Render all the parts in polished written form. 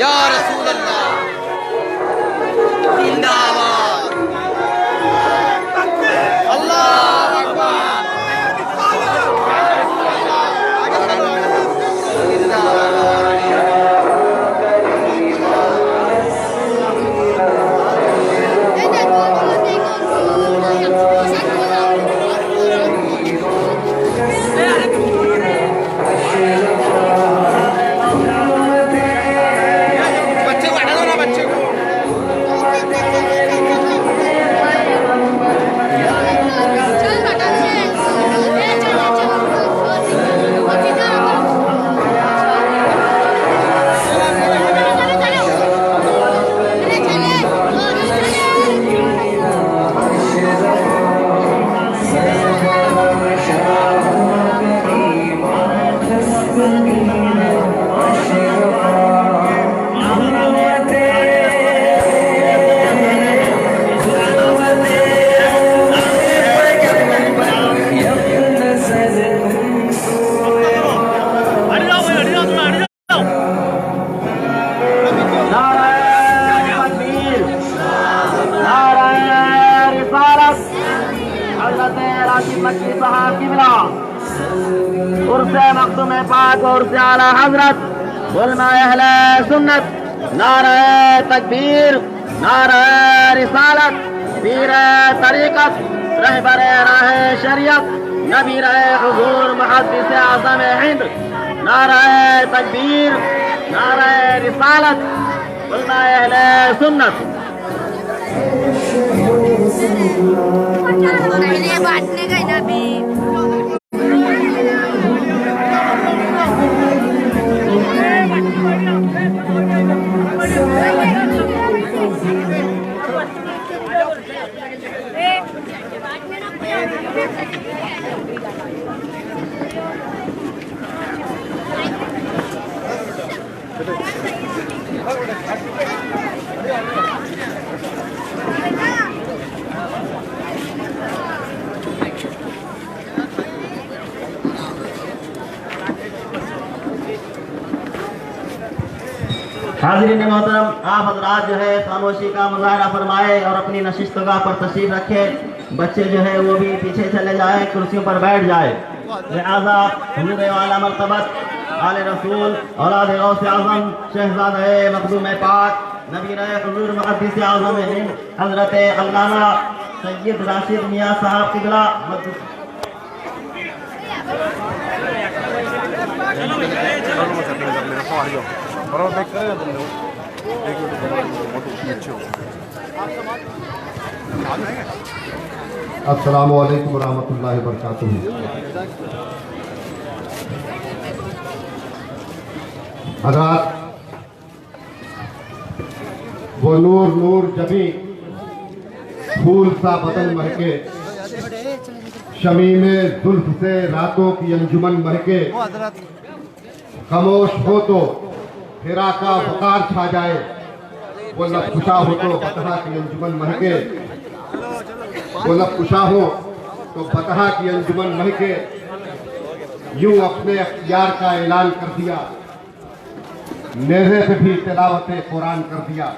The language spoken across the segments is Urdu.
یا رسول اللہ زندہ باد اللہ اکبر مخدوم پاک اور سے اعلی حضرت علماء اہل سنت نعرہ تکبیر نعرہ رسالت پیر طریقت رہبر راہ شریعت نبی حضور محدث اعظم ہند نعرہ تکبیر نعرہ رسالت علماء اہل سنت بانٹنے گئی نبی حاضرین محترم آپ حضرات جو ہے خاموشی کا مظاہرہ فرمائے اور اپنی نشستگاہ پر تشریف رکھے بچے جو ہے وہ بھی پیچھے چلے جائے کرسیوں پر بیٹھ جائے لہذا حضور والا مرتبت آل رسول اولاد غوث اعظم شہزادہ مخدوم پاک نبی حضور محدث اعظم ہند حضرت علامہ سید راشد میاں صاحب قبلہ السلام علیکم ورحمۃ اللہ وبرکاتہ۔ حضرات وہ نور نور جبیں پھول سا بدن مہکے شمیم زلف سے راتوں کی انجمن مہکے خاموش ہو تو ہیرا کا وقار چھا جائے وہ لب کشا ہو تو بطحا کی انجمن مہکے وہ لب کشا ہو تو بطحا کی انجمن مہکے یوں اپنے اختیار کا اعلان کر دیا نیزے سے بھی تلاوت قرآن کر دیا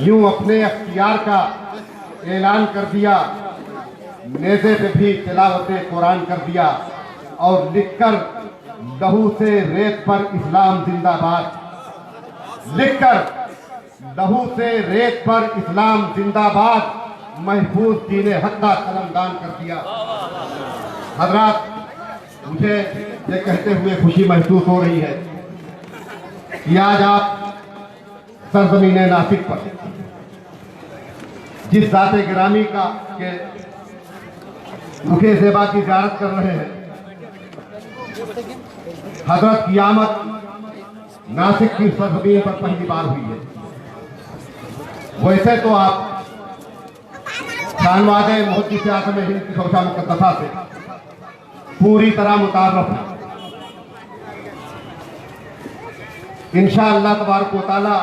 یوں اپنے اختیار کا اعلان کر دیا نیزے پہ بھی تلاوت قرآن کر دیا اور لکھ کر لہو سے ریت پر اسلام زندہ باد لکھ کر لہو سے ریت پر اسلام زندہ باد محفوظ دین حق کا قلمدان کر دیا۔ حضرات مجھے یہ کہتے ہوئے خوشی محسوس ہو رہی ہے کہ آج آپ سرزمین ناسک پر جس ذات گرامی کا کہ رخ زیبا کی زیارت کر رہے ہیں حضرت کی آمد ناسک کی سرزمین پر پہلی بار ہوئی ہے۔ ویسے تو آپ شانواد محدث اعظم ہند کی شوشہ مقدسہ سے پوری طرح متعارف ہیں۔ انشاءاللہ تبارک و تعالی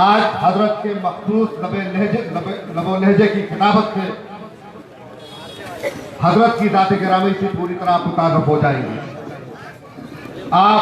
آج حضرت کے مخصوص لب و لہجے کی خطابت سے حضرت کی ذات گرامی سے پوری طرح متعارف ہو جائیں گے۔ آپ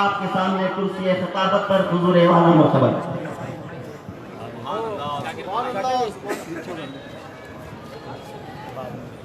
آپ کے سامنے کرسی خطابت پر حضور والا مرتبہ.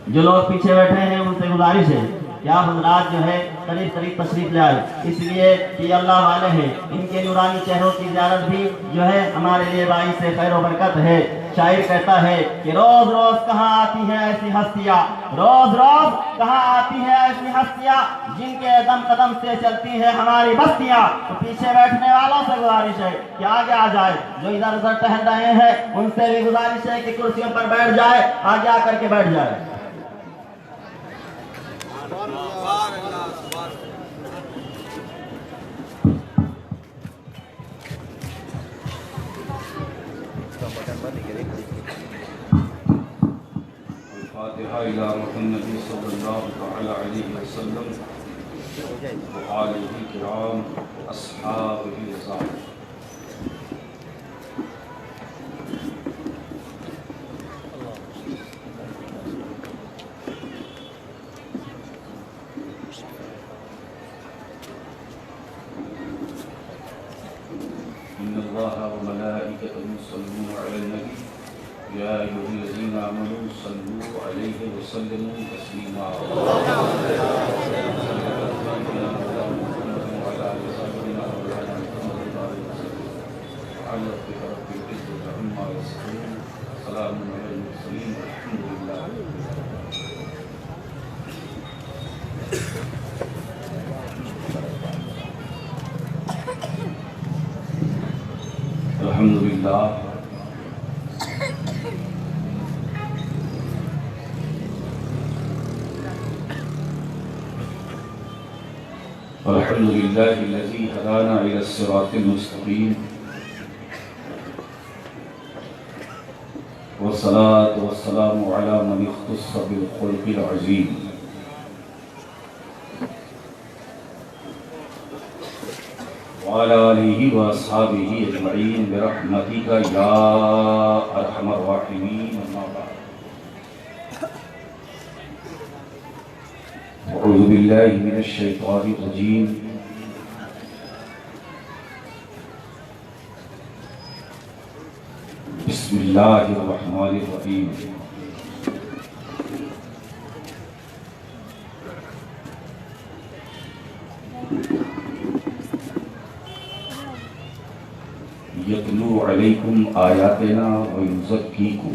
جو لوگ پیچھے بیٹھے ہیں ان سے گزارش ہے کہ آپ حضرات جو ہے قریب قریب تشریف لے آئے، اس لیے کہ اللہ والے ہیں، ان کے نورانی چہروں کی زیارت بھی جو ہے ہمارے لیے باعث خیر و برکت ہے. شاعر کہتا ہے کہ روز روز کہاں آتی ہے ایسی ہستیاں، روز روز کہاں آتی ہے ایسی ہستیاں جن کے قدم قدم سے چلتی ہے ہماری بستیاں. تو پیچھے بیٹھنے والوں سے گزارش ہے کہ آگے آ جائے، جو ادھر ادھر ٹہل رہے ہیں ان سے بھی گزارش ہے کہ کرسیوں پر بیٹھ جائے، آگے آ کر کے بیٹھ جائے. الفاتحة إلى محمد صلى الله تعالى عليه وسلم وآله الكرام أصحابه الرضوان. إن الله وملائكته يصلون على النبي يا أيها الذين آمنوا صلوا عليه وسلموا تسليما. سلام على المرسلين والحمد لله. الحمد لله. الحمد لله الذي هدانا إلى الصراط المستقيم، والصلاة والسلام على من اختص بالخلق العظيم وعلى آله وأصحابه أجمعين برحمتك يا أرحم الراحمين. أما بعد، أعوذ بالله من الشيطان الرجيم. بسم الله الرحمن الرحيم. يتلو عليكم آياتنا ويزكيكم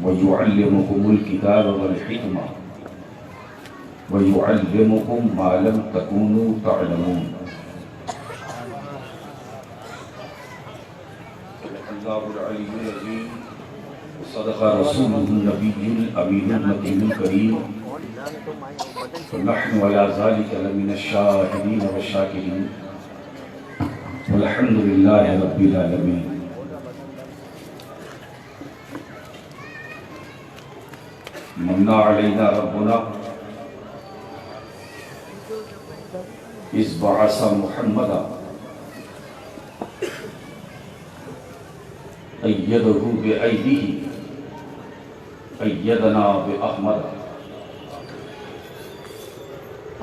ويعلمكم الكتاب والحكمة ويعلمكم ما لم تكونوا تعلمون. الله العلي العظيم. صدق رسوله النبي الأمين المكين الكريم. ونحن على ذلك لمن الشاهدين والشاكرين والحمد لله رب العالمين. من علينا ربنا إذ بعث محمدا أيده بأيده أيدنا بأحمد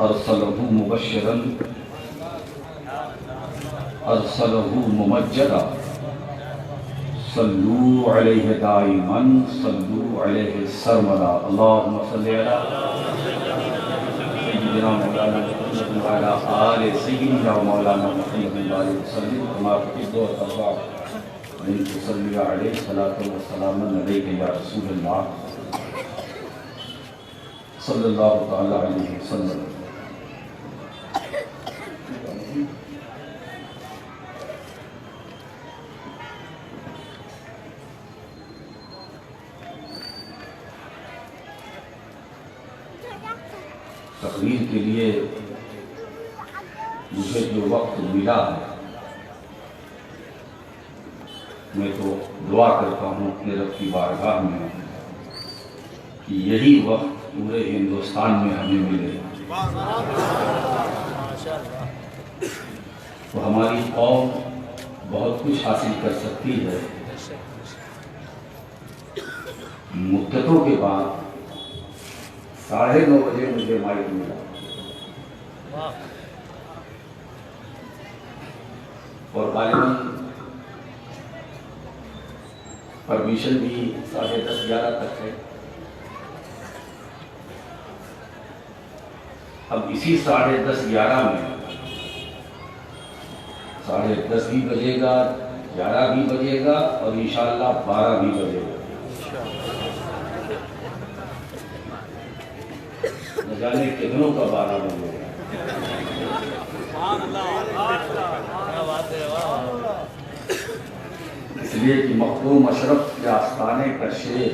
أرسله مبشرا أرسله ممجدا صلوا عليه دائما صلوا عليه سرمدا. اللهم صل على سيدنا مولانا محمد وعلى آل سيدنا مولانا محمد وسلم كما تحب وترضى أن تصلي عليه صلاة وسلاما عليك يا رسول الله صلى الله تعالى عليه وسلم. تقریر کے لیے مجھے جو وقت ملا ہے میں تو دعا کرتا ہوں اپنے رب کی بارگاہ میں کہ یہی وقت پورے ہندوستان میں ہمیں ملے تو ہماری قوم بہت کچھ حاصل کر سکتی ہے. مدتوں کے بعد 9:30 بجے مجھے مائک ملا اور غالباً پرمیشن بھی 10:30-11 تک ہے. اب اسی 10:30-11 میں 10:30 بھی بجے گا، 11 بھی بجے گا اور انشاءاللہ 12 بھی بجے گا. نہ جانے کتنوں کا 12 بجے گا. اس لیے کہ مخدوم اشرف کے آستانے کا شیر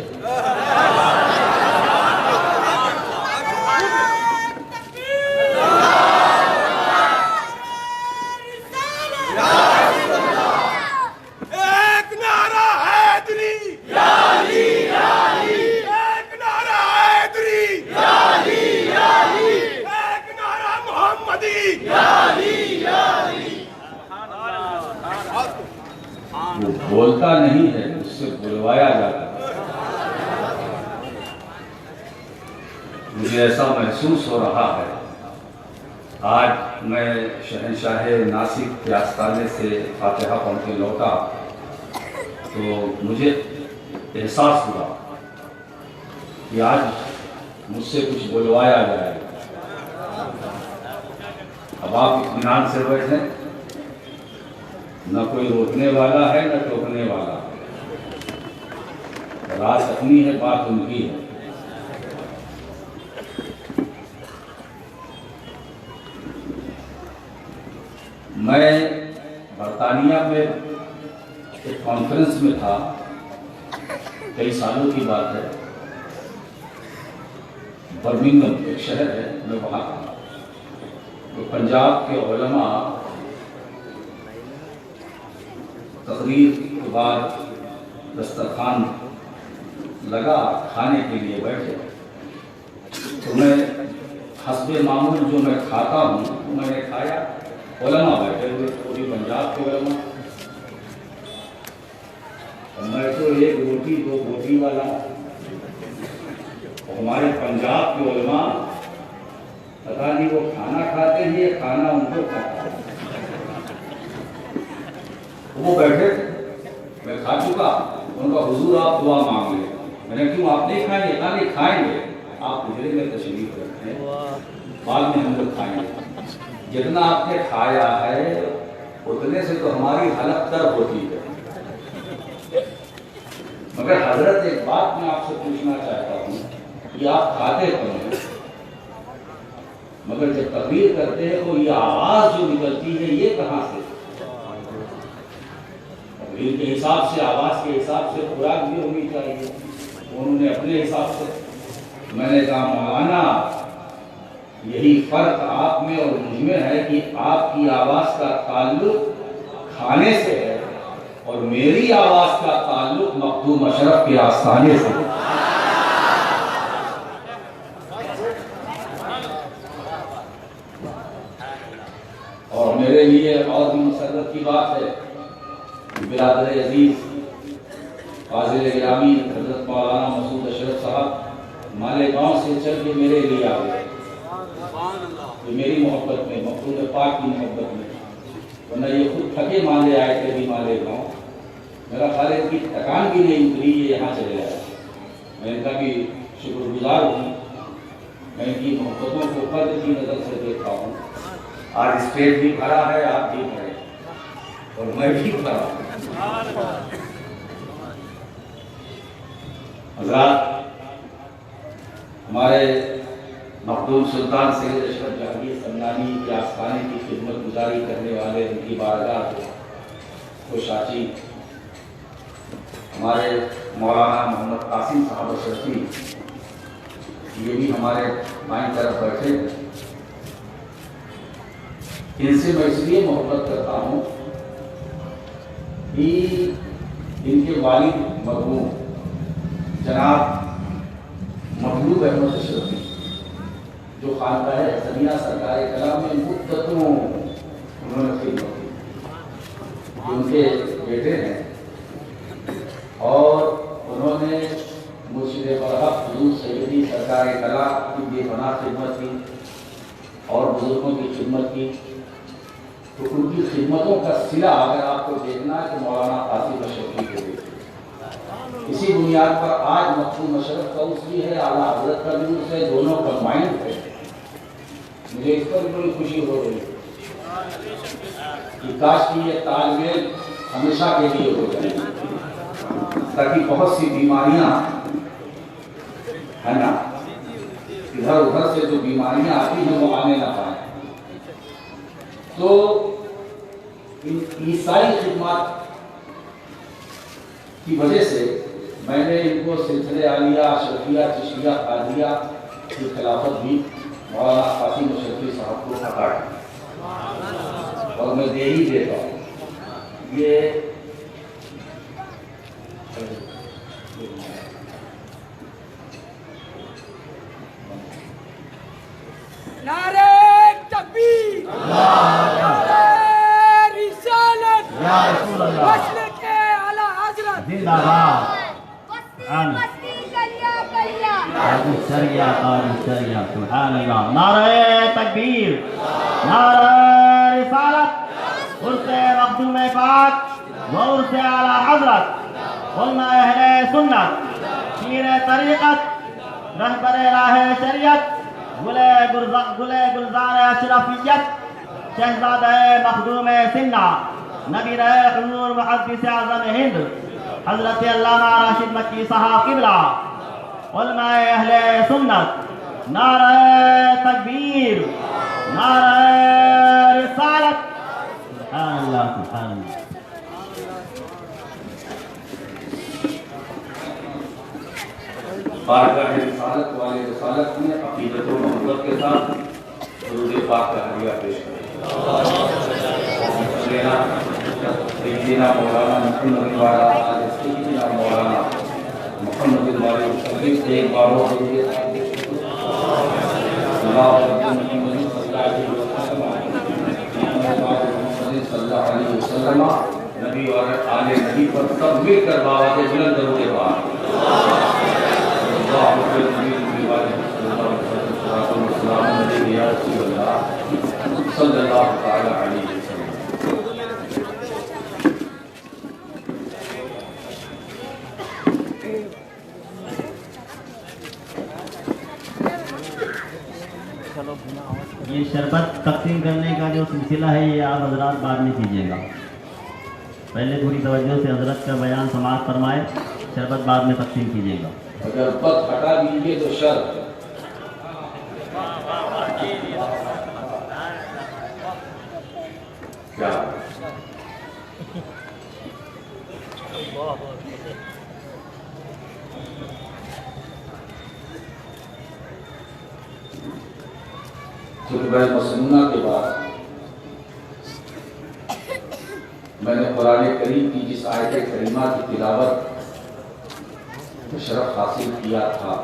وہ بولتا نہیں ہے، اس سے بلوایا جاتا ہے. مجھے ایسا محسوس ہو رہا ہے آج میں شہنشاہ ناسک کے آستانے سے فاتحہ پڑھ کے لوٹا تو مجھے احساس ہوا کہ آج مجھ سے کچھ بلوایا جائے. اب آپ اطمینان سے بیٹھیں، نہ کوئی روکنے والا ہے نہ ٹوکنے والا ہے. رات اپنی ہے، بات ان کی ہے. میں برطانیہ میں ایک کانفرنس میں تھا، کئی سالوں کی بات ہے. برمنگھم ایک شہر ہے، میں وہاں تھا. تو پنجاب کے علماء تقریر کے بعد دسترخوان لگا، کھانے کے لیے بیٹھے. تو میں حسب معمول جو میں کھاتا ہوں میں نے کھایا. علماء بیٹھے ہوئے، وہ بھی پنجاب کے علماء. میں تو 1 روٹی 2 بوٹی والا. ہمارے پنجاب کے علماء پتا نہیں وہ کھانا کھاتے ہیں، یہ کھانا ان کو کھاتا ہے. وہ بیٹھے تھے، میں کھا چکا. ان کا حضور آپ دعا مانگ لیں. میں نے کیوں آپ نہیں کھائیں گے؟ کہا نہیں کھائیں گے، آپ حجرے میں تشریف رکھیں، بعد میں ہم لوگ کھائیں گے. جتنا آپ نے کھایا ہے اتنے سے تو ہماری حلق تر ہوتی ہے. مگر حضرت ایک بات میں آپ سے پوچھنا چاہتا ہوں کہ آپ کھاتے کیوں ہیں؟ مگر جب تقریر کرتے ہیں تو یہ آواز جو نکلتی ہے یہ کہاں سے؟ تقریر کے حساب سے، آواز کے حساب سے خوراک بھی ہونی چاہیے. انہوں نے اپنے حساب سے. میں نے کہا مولانا یہی فرق آپ میں اور مجھ میں ہے کہ آپ کی آواز کا تعلق کھانے سے ہے اور میری آواز کا تعلق مخدوم اشرف کے آستانے سے. اور میرے لیے اور بھی مسرت کی بات ہے، برادر عزیز فاضل گرامی حضرت مولانا مسعود اشرف صاحب مالیگاؤں سے چل کے میرے لیے آ گئے. یہ میری محبت میں، مقصود پاک کی محبت میں. ورنہ یہ خود تھکے مالے آئے تھے بھی مالیگاؤں. میرا خیال ہے کہ تکان بھی نہیں اتری، یہ یہاں چلے آئے. میں ان کا بھی شکر گزار ہوں. میں ان کی محبتوں کو فرد کی نظر سے دیکھتا ہوں. آج اسٹیج بھی کھڑا ہے، آپ بھی کھڑے اور میں بھی کھڑا ہوں. حضرات، ہمارے مخدوم سلطان سید اشرف جہانگیر سمنانی کے آستانے کی خدمت گزاری کرنے والے ان کی بارگاہ کو شاچی ہمارے مولانا محمد قاسم صاحب اشرفی، یہ بھی ہمارے بائیں طرف بیٹھے ہیں. ان سے میں اس لیے محبت کرتا ہوں کہ ان کے والد مرحوم جناب مطلوب احمد اشرفی جو خانقاہ حسنیہ سرکار کلام میں مدتوں انہوں نے خدمت کی، ان کے بیٹے ہیں اور انہوں نے مرشد برحق حضور سیدی سرکار کلام کی بے پناہ خدمت کی. اور بزرگوں کی خدمت کی، تو ان کی خدمتوں کا صلہ اگر آپ کو دیکھنا ہے تو مولانا قاسم اشرفی کو دیکھیں۔ اسی بنیاد پر آج مقصود مشرف کا اس بھی ہے، اعلیٰ حضرت کا بھی اس ہے، دونوں کمبائنڈ ہے۔ مجھے اس پر بڑی خوشی ہو رہی ہے کہ کاش کی یہ تال میل ہمیشہ کے لیے ہو جائے، تاکہ بہت سی بیماریاں ہے نا ادھر ادھر سے جو بیماریاں آتی ہیں وہ آنے نہ پائیں۔ تو عیسائی خدمات کی وجہ سے میں نے ان کو سلسلے عالیہ، اشرفیہ، چشتیہ، قادریہ کی خلافت بھی مولانا قاسم اشرفی صاحب کو عطا کی، اور میں دے ہی دیتا ہوں۔ یہ نعرہ تکبیر، نعرہ رسالت، مسلک اعلی حضرت زندہ باد۔ سبحان اللہ۔ نعرہ تکبیر، نعرہ رسالت، عرص مخدوم پاک و عرص اعلی حضرت، علماء اہل سنت، پیر طریقت، رہبر راہ شریعت، گلے گلزار اشرفیت، شہزادہ مخدوم سنہ، نبی حضور محدث اعظم ہند حضرت علامہ راشد مکی صاحب قبلہ، علماء اہل سنت، نعرہ تکبیر، نعرہ رسالت۔ سبحان اللہ، سبحان اللہ۔ بارگاہ رسالت والے رسالت میں عقیدت و محبت کے ساتھ درود پاک کا ہدیہ پیش کریں۔ سیدنا مولانا محمد والا آل سیدنا مولانا محمد والا وسلم سے ایک بار اور دیجیے۔ صلی اللہ علیہ وسلم، نبی اور آل نبی پر سب مل کر بابا کے بلند درود پاک۔ صلی اللہ تعالی علیہ وسلم۔ یہ شربت تقسیم کرنے کا جو سلسلہ ہے یہ آپ حضرات بعد میں کیجیے گا، پہلے پوری توجہ سے حضرت کا بیان سماعت فرمائے، شربت بعد میں تقسیم کیجیے گا۔ اگر بد ہٹا دیجیے تو شر کیا خطبہ مسنونہ کے بعد میں نے قرآن کریم کی جس آیت کریمہ کی تلاوت شرف حاصل کیا تھا،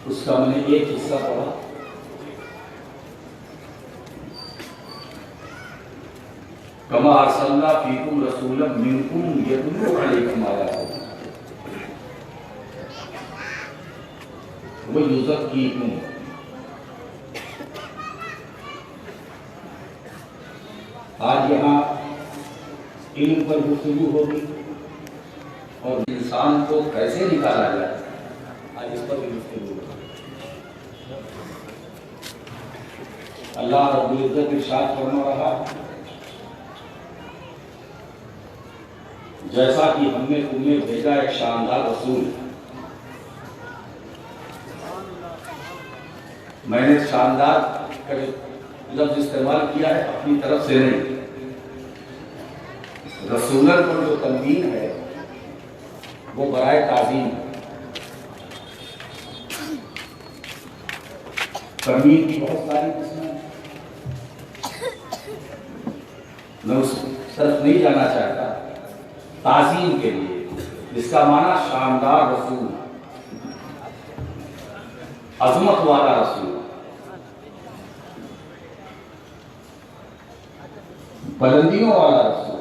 اس کا میں نے ایک حصہ پڑھا۔ کما ارسلنا فیکم رسولا منکم یتلو علیکم آیاتنا ویزکیکم۔ آج یہاں علم پر گفتگو ہوگی اور انسان کو کیسے نکالا جائے، آج اس پر بھی گفتگو ہوگی۔ اللہ رب العزت ارشاد فرما رہا، جیسا کہ ہم نے تمہیں بھیجا ایک شاندار رسول۔ میں نے شاندار کا لفظ استعمال کیا ہے اپنی طرف سے نہیں، رسولن پر جو تنوین ہے وہ برائے تعظیم ہے۔ تنوین کی بہت ساری قسمیں ہیں، میں اس طرف نہیں جانا چاہتا۔ تعظیم کے لیے جس کا معنی شاندار رسول، عظمت والا رسول، بلندیوں والا رسول،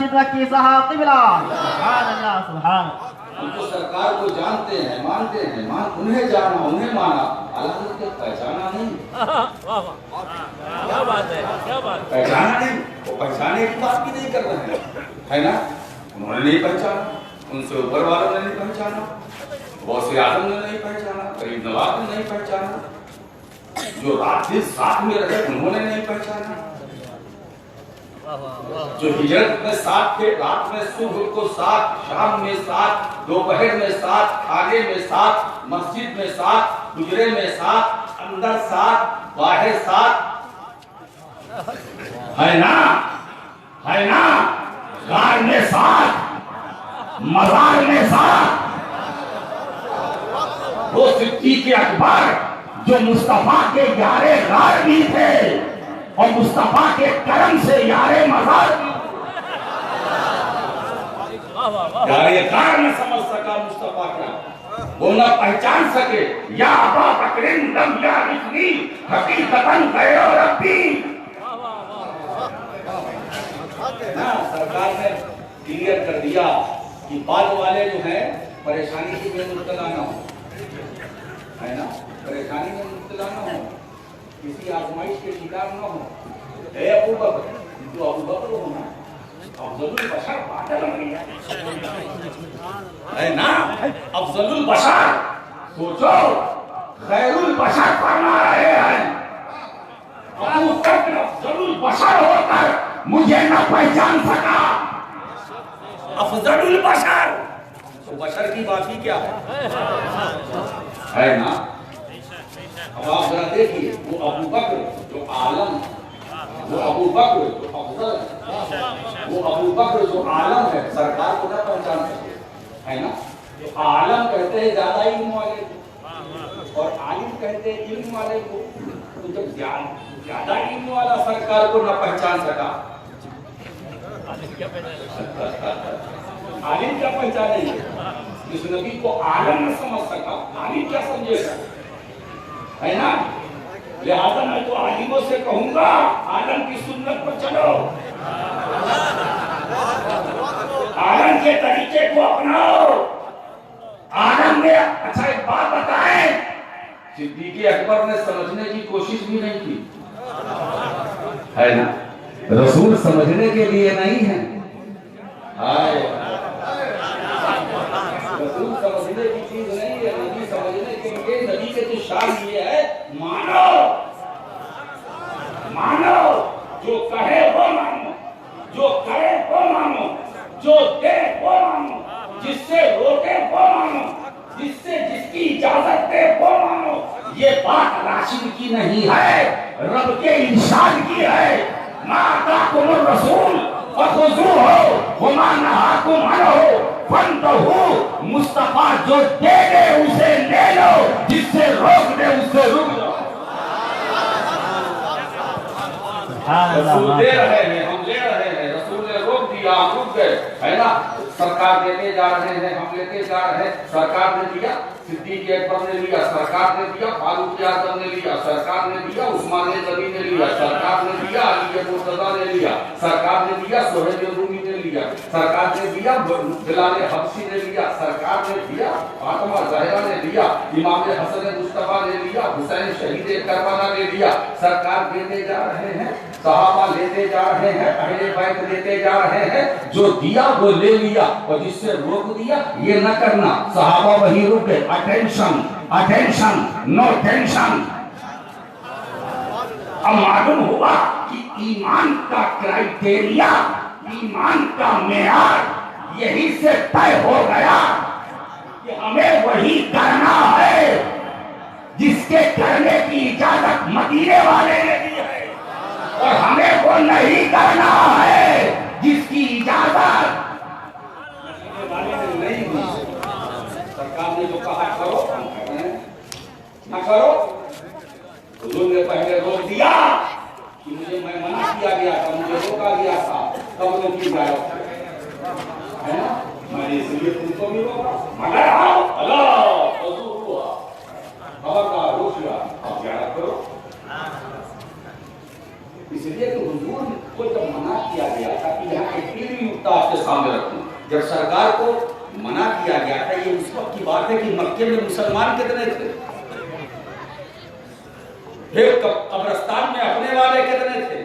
نشید رکھی صاحب قبلہ سبحان اللہ سبحان ہم تو سرکار کو جانتے ہیں مانتے ہیں انہیں جانا انہیں مانا اللہ کو پہچانا نہیں پہچانا نہیں وہ پہچانے کی بات بھی نہیں کر رہے ہیں ہے نا انہوں نے نہیں پہچانا ان سے اوپر والوں نے نہیں پہچانا غوث اعظم نے نہیں پہچانا غریب نواز نے نہیں پہچانا جو رات دن ساتھ میں رہے انہوں نے نہیں پہچانا جو ہجرت میں ساتھ تھے رات میں صبح کو ساتھ شام میں ساتھ دوپہر میں ساتھ کھانے میں ساتھ مسجد میں ساتھ حجرے میں ساتھ اندر ساتھ باہر ساتھ ہے نا غار میں ساتھ مزار میں ساتھ وہ صدیق اکبر جو مصطفیٰ کے یارے غار بھی تھے اور مصطفیٰ کے کرم سے یارے مزار بھی یارے غار نہ سمجھ سکا مصطفیٰ کا وہ نہ پہچان سکے یا ابا بکر لم یعرفنی حقیقتاً غیر ربی سرکار نے کلیئر کر دیا کہ بعد والے جو ہیں پریشانی کی میں مبتلا نہ ہو ہے نا پریشانی میں مبتلا نہ ہو کسی آزمائش کے شکار نہ ہو اے ابو بکر جو ابو بکر ہونا افضل البشر بادل ہے نا افضل البشر سوچو خیر البشر فرما رہے ہیں ابو بکر افضل البشر ہو کر مجھے نہ پہچان سکا افضل البشر تو بشر کی بات ہی کیا ہے نا اب آپ ذرا دیکھیے وہ ابو بکر جو عالم وہ ابو بکر جو افضل وہ ابو بکر جو عالم ہے سرکار کو نہ پہچان سکے ہے نا جو عالم کہتے ہیں زیادہ علم والے کو اور عالم کہتے ہیں علم والے کو تو جب زیادہ علم والا سرکار کو نہ پہچان سکا عالم کیا پہچانے گے جس نبی کو عالم نہ سمجھ سکا عالم کیا سمجھے گا ہے نا لہذا میں تو عالموں سے کہوں گا عالم کی سنت پر چلو عالم کے طریقے کو اپناؤ عالم نے اچھا ایک بات بتائیں صدیق اکبر نے سمجھنے کی کوشش بھی نہیں کی ہے نا رسول سمجھنے کے لیے نہیں ہے رسول سمجھنے کی چیز نہیں ہے نبی سمجھنے کے لیے نبی کے تو شان یہ ہے مانو جو کہے وہ مانو جو کرے وہ مانو جو دے وہ مانو جس سے روکے وہ مانو جس کی اجازت دے وہ مانو یہ بات راشد کی نہیں ہے رب کے ارشاد کی ہے ما آتاکم الرسول فخذوه وما نهاکم عنہ فانتہوا مصطفیٰ جو دے دے اسے لے لو جس سے روک دے اس سے رک جاؤ رسول دے رہے ہیں ہم لے رہے ہیں رسول نے روک دیا ہم رک گئے ہے نا سرکار دیتے جا رہے ہیں ہم لیتے جا رہے ہیں سرکار نے دیا صدیق اکبر نے لیا سرکار نے دیا فاروق اعظم نے لیا سرکار نے دیا عثمان غنی نے لیا سرکار نے دیا علی مرتضی نے لیا سرکار نے دیا سہیل رومی نے لیا سرکار نے دیا بلال حبشی نے لیا سرکار نے دیا فاطمہ زہرا نے لیا امام حسن مصطفیٰ نے لیا حسین شہید کربلا نے لیا سرکار دیتے جا رہے ہیں صحابہ لیتے جا رہے ہیں اہل بیت لیتے جا رہے ہیں جو دیا وہ لے لیا اور جس سے روک دیا یہ نہ کرنا صحابہ وہی رک گئے اٹینشن نو ٹینشن اب معلوم ہوا کہ ایمان کا کرائیٹیریا ایمان کا معیار یہی سے طے ہو گیا کہ ہمیں وہی کرنا ہے جس کے کرنے کی اجازت مدینے والے نے دی ہے اور ہمیں وہ نہیں کرنا ہے جس کی اجازت نہیں دی سرکار نے جو کہا کرو نہ کرو حضور نے پہلے روک دیا کہ مجھے میں منع کیا گیا تھا مجھے روکا گیا تھا قبروں کی زیارت ہے نا میں نے اس لیے تم کو بھی روکا مگر آؤ اللہ حضور ہوا خبردار روک لیا اب زیارت کرو اس لیے کہ حضور کو جب منع کیا گیا تھا کہ یہاں ایک پیڑھی نکتہ آپ کے سامنے رکھوں. جب سرکار کو منع کیا گیا تھا، یہ اس وقت کی بات ہے کہ مکے میں مسلمان کتنے تھے، پھر قبرستان میں اپنے والے کتنے تھے،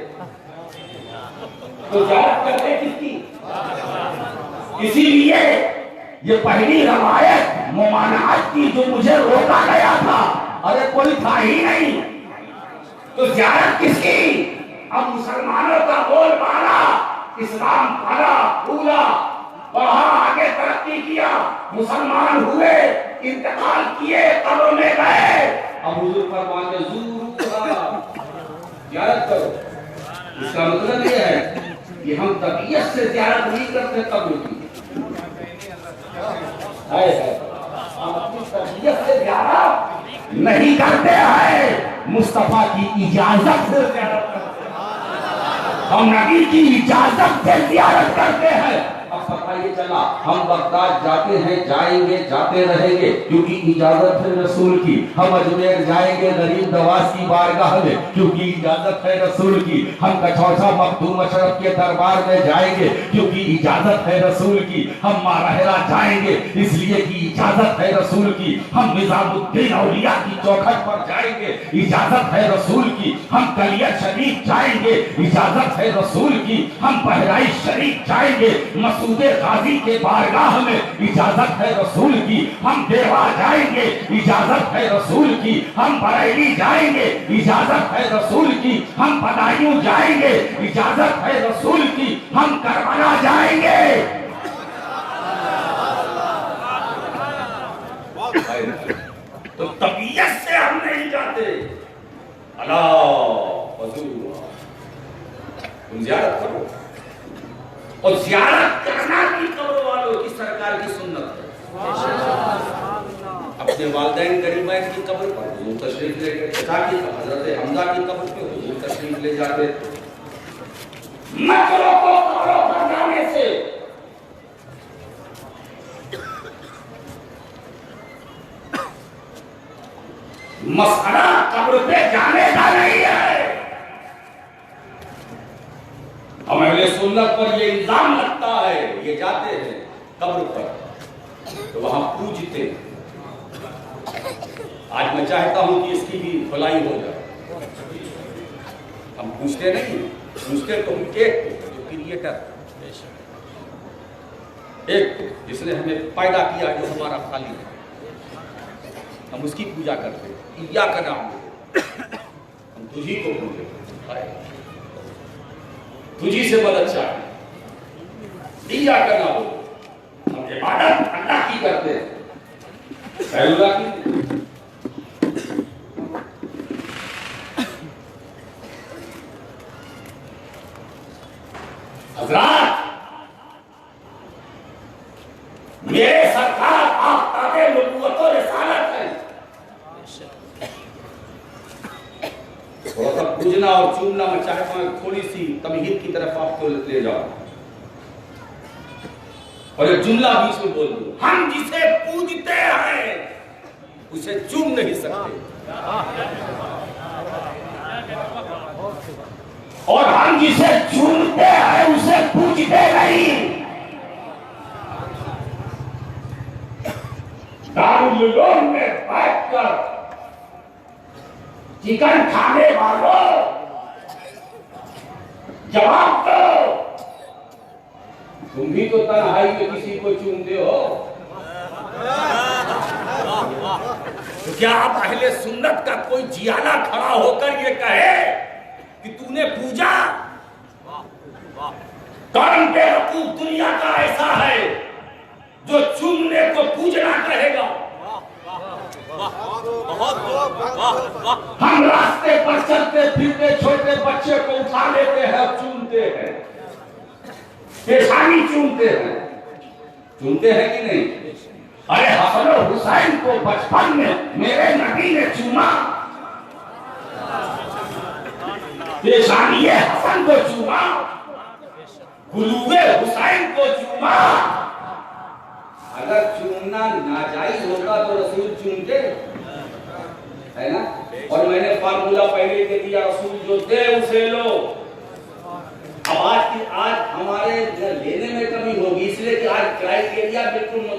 تو زیارت کرتے کس کی؟ اسی لیے یہ پہلی روایت ممانعت کی جو مجھے روکا گیا تھا، ارے کوئی تھا ہی نہیں تو زیارت کس کی؟ اب مسلمانوں کا بول بالا، اسلام پھلا پھولا، بڑھا، آگے ترقی کیا، مسلمان ہوئے، انتقال کیے، قبر میں گئے، اب حضور فرماتے زوروا، زیارت کرو. اس کا مطلب یہ ہے کہ ہم طبیعت سے زیارت نہیں کرتے قبر کی، ہم اپنی طبیعت سے زیارت نہیں کرتے ہیں، مصطفیٰ کی اجازت سے زیارت کرتے ہیں، ہم نبی کی اجازت سے زیارت کرتے ہیں. اب پتہ یہ چلا ہم بغداد جاتے ہیں، جائیں گے، جاتے رہیں گے کیونکہ اجازت ہے رسول کی. ہم اجمیر جائیں گے غریب نواز کی بارگاہ میں کیونکہ اجازت ہے رسول کی. ہم کچھوسا مخدوم اشرف کے دربار میں جائیں گے کیونکہ اجازت ہے رسول کی. ہم ماراہرا جائیں گے اس لیے کہ اجازت ہے رسول کی. ہم نظام الدین اولیاء کی چوکھٹ پر جائیں گے، اجازت ہے رسول کی. ہم کلیت شریف جائیں گے، اجازت ہے رسول کی. ہم بہرائچ شریف جائیں گے، مسعود غازی کے بارگاہ میں، اجازت ہے رسول کی. ہم دیوا جائیں گے، اجازت ہے رسول کی. ہم بریلی جائیں گے، اجازت ہے رسول کی. ہم بدایوں جائیں گے، اجازت ہے رسول کی. ہم کربلا جائیں گے. تو طبیعت سے ہم نہیں جاتے. اللہ حضور تم زیارت کرو، اور زیارت کرنا بھی قبر والوں کی سرکار کی سنت ہے. اپنے والدین قریبین کی قبر پر حضور تشریف لے گئے، حضرت حمزہ کی قبر پہ حضور تشریف لے جاتے. مت روکو قبروں پر جانے سے. مسئلہ قبر پہ جانے کا نہیں ہے. ہم اہل سنت پر یہ الزام لگتا ہے، یہ جاتے ہیں قبر پر تو وہاں پوجتے. آج میں چاہتا ہوں کہ اس کی بھی بھلائی ہو جائے. ہم پوچھتے نہیں، پوچھتے تو ایک جو کریٹر، ایک جس نے ہمیں پیدا کیا، جو ہمارا خالق ہے، ہم اس کی پوجا کرتے. ایاک نعبد، ہم تجھی کو پوجتے، تجھی سے مدد چاہتے. ایاک نعبد، ہم عبادت اللہ کی کرتے ہیں، غیر اللہ کی. حضرات میرے سرکار آفتاب نبوت و رسالت ہے. تھوڑا سا پوجنا اور چومنا میں چاہتا ہوں تھوڑی سی تمہید کی طرف آپ کو لے جاؤ اور ایک جملہ بیچ میں بول دوں. ہم جسے پوجتے ہیں اسے چوم نہیں سکتے، اور ہم جسے چومتے ہیں اسے پوجتے نہیں. دارالعلوم میں بیٹھ کر چکن کھانے والوں جواب دو. تم بھی تو تنہائی میں کسی کو چومتے ہو، تو کیا آپ اہل سنت کا کوئی جیالا کھڑا ہو کر یہ کہے کہ تو نے پوجا؟ کون بے وقوف دنیا کا ایسا ہے جو چومنے کو پوجنا کہے گا؟ ہم راستے پر چلتے پھرتے چھوٹے بچے کو اٹھا لیتے ہیں اور چومتے ہیں، پیشانی چومتے ہیں. چومتے ہیں کہ نہیں؟ ارے حسن و حسین کو بچپن میں میرے نبی نے چوما، پیشانی حسن کو چوما، گلوے حسین کو چوما. اگر چومنا ناجائز ہوتا تو رسول چومتے ہے نا. اور میں نے فارمولا پہلے دے دیا، رسول جو دے اسے لو. اب آج ہمارے لینے میں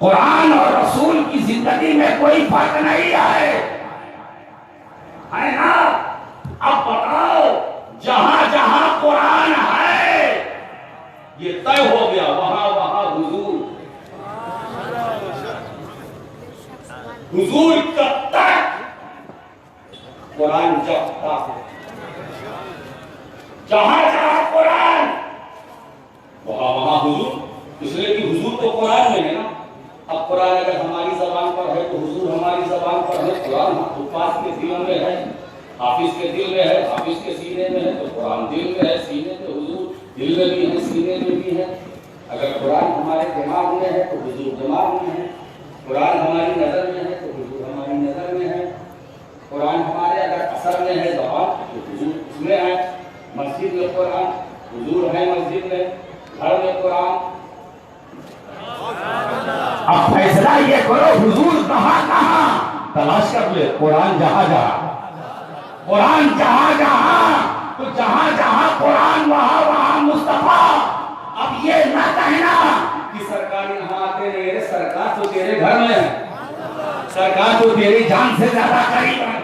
قرآن اور رسول کی زندگی میں کوئی فرق نہیں ہے نا؟ اب بتاؤ جہاں جہاں قرآن ہے یہ طے ہو گیا وہاں وہاں حضور کب تک؟ قرآن جب تک جہاں جہاں قرآن وہاں وہاں حضور، اس لیے کہ حضور تو قرآن میں ہے نا۔ اب قرآن اگر ہماری زبان پر ہے تو حضور ہماری زبان پر ہے۔ قرآن حفاظ کے دل میں ہے، حافظ کے دل میں ہے، حافظ کے سینے میں ہے، تو قرآن دل میں ہے، سینے میں حضور دل میں بھی ہے، سینے میں بھی ہے۔ اگر قرآن ہمارے دماغ میں ہے تو حضور دماغ میں ہے، قرآن ہماری نظر میں ہے تو حضور ہماری نظر میں ہے، قرآن ہمارے اگر اثر میں ہے زبان تو حضور اس میں ہے۔ مسجد میں قرآن، حضور ہے مسجد میں، گھر میں قرآن۔ اب فیصلہ یہ کرو حضور کہاں کہاں تلاش کر لے، قرآن جہاں جہاں، قرآن جہاں جہاں، تو جہاں جہاں قرآن وہاں وہاں مصطفیٰ۔ اب یہ نہ کہنا کہ سرکار یہاں آتے نہیں، سرکار تو تیرے گھر میں ہے، سرکار تو تیری جان سے زیادہ قریب ہے۔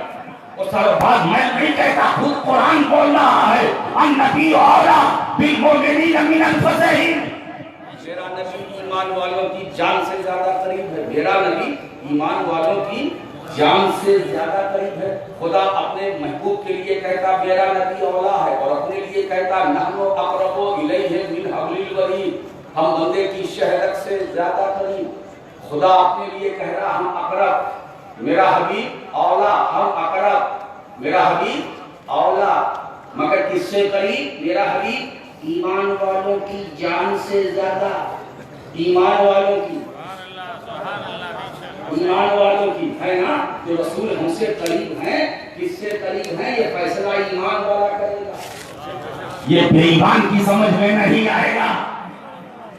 اور سارا بات میں نہیں کہتا، خود قرآن بول رہا ہے، النبی اولیٰ بالمؤمنین من انفسہم۔ میرا نبی ایمان والوں کی جان سے زیادہ قریب ہے، میرا نبی ایمان والوں کی جان سے زیادہ قریب ہے۔ خدا اپنے محبوب کے لیے کہتا میرا نبی اولیٰ ہے، اور اپنے لیے کہتا نحن اقرب الیہ من حبل الورید، ہم بندے کی شہرت سے زیادہ قریب۔ خدا اپنے لیے کہہ رہا ہم اقرب، میرا حبیب اولیٰ، ہم اقرب، میرا حبیب اولیٰ، مگر کس سے قریب؟ میرا حبیب ایمان والوں کی جان سے زیادہ، ایمان والوں کی، ایمان والوں کی ہے نا۔ جو رسول ہم سے قریب ہیں، کس سے قریب ہیں یہ فیصلہ ایمان والا کرے گا، یہ بے ایمان کی سمجھ میں نہیں آئے گا۔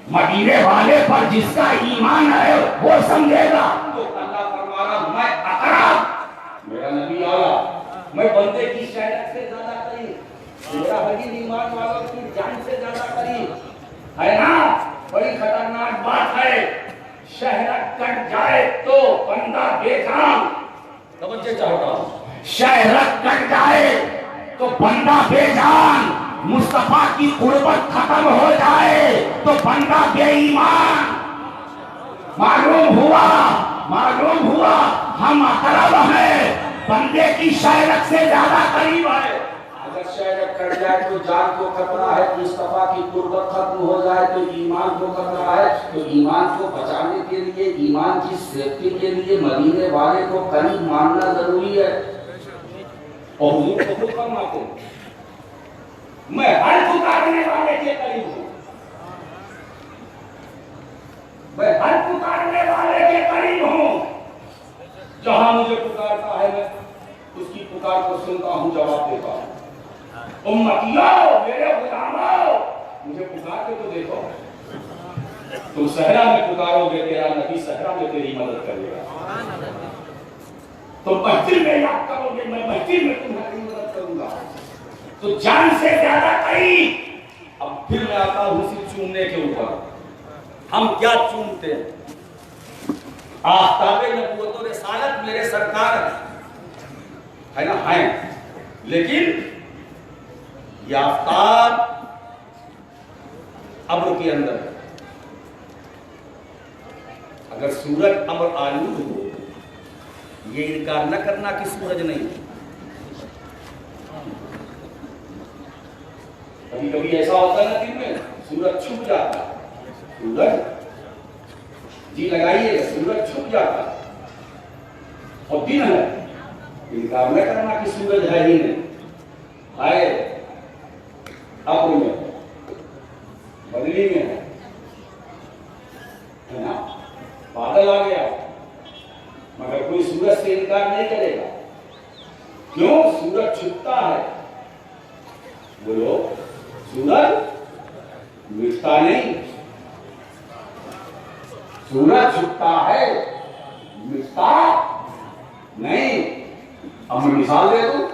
مدینے والے پر جس کا ایمان ہے وہ سمجھے گا۔ تو اللہ فرما رہا میں اقرب، میرا نبی اولیٰ، میں بندے کی شہرت سے زیادہ قریب، میرا حبیب ایمان والوں کی جان سے زیادہ قریب ہے نا۔ بڑی خطرناک بات ہے، شہرت کٹ جائے تو بندہ بے جان، توجہ چاہتا ہوں، شہرت کٹ جائے تو بندہ بے جان، مصطفیٰ کی قربت ختم ہو جائے تو بندہ بے ایمان۔ معلوم ہوا ہم اقرب ہیں، بندے کی شہرت سے زیادہ قریب ہے۔ اگر شہرت کٹ جائے تو جان کو خطرہ ہے، مصطفیٰ کی قربت ختم ہو جائے تو ایمان کو خطرہ ہے۔ تو ایمان کو بچانے کے لیے، ایمان کی سیفٹی کے لیے مدینے والے کو قریب ماننا ضروری ہے۔ اور حضور کو خود فرماتے ہیں میں ہر پکارنے والے کے قریب ہوں، میں ہر پکارنے والے کے قریب ہوں، جہاں مجھے پکارتا ہے میں اس کی پکار کو سنتا ہوں، جواب دیتا ہوں۔ امتیوں، میرے غلاموں، مجھے پکار کے تو دیکھو، تم صحرا میں پکارو گے تیرا نبی صحرا میں تیری مدد کرے گا، تم محفل میں یاد کرو گے میں محفل میں تمہاری مدد کروں گا۔ تو جان سے زیادہ قریب۔ اب پھر میں آتا ہوں اسی چومنے کے اوپر، ہم کیا چومتے ہیں؟ آفتاب نبوت و رسالت میرے سرکار ہے نا، ہیں، لیکن یہ آفتاب ابر کے اندر ہے۔ اگر سورج ابر آلود ہو، یہ انکار نہ کرنا کہ سورج نہیں۔ کبھی کبھی ایسا ہوتا ہے نا دن میں سورج چھپ جاتا ہے، سورج جی لگائیے سورج چھپ جاتا ہے اور دن ہے، انکار نہ کرنا کہ سورج ہے ہی نہیں، آئے ابر میں بدلی میں ہے نا، بادل آ گیا، مگر کوئی سورج سے انکار نہیں کرے گا۔ کیوں؟ سورج چھپتا ہے، بولو سورج مٹتا نہیں، سورج چھپتا ہے مٹتا نہیں۔ اب میں مثال دے دوں،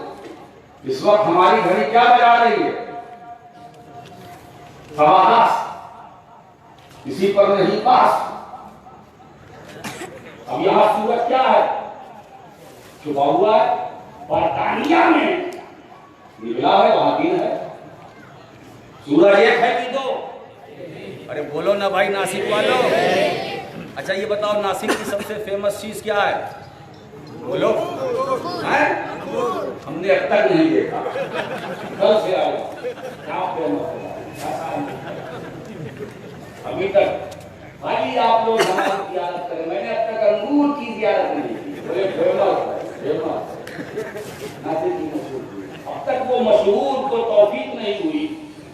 اس وقت ہماری گھڑی کیا بجا رہی ہے؟ 10:15، کسی پر نہیں پاس، اب یہاں سورج کیا ہے؟ چھپا ہوا ہے. برطانیہ میں نکلا ہے وہاں دن ہے. سورج ایک ہے کہ دو؟ ارے بولو نا بھائی ناسک والو. اچھا یہ بتاؤ ناسک کی سب سے فیمس چیز کیا ہے؟ بولو. ہم نے اب تک نہیں دیکھا. کل سے آئے کیا فیمس ہے ابھی تک؟ بھائی آپ لوگ ہماری زیارت کریں. میں نے اب تک انگور کی زیارت نہیں کی. بولے فیمس ناسک کی مشہور. اب تک وہ مشہور کو توفیق نہیں ہوئی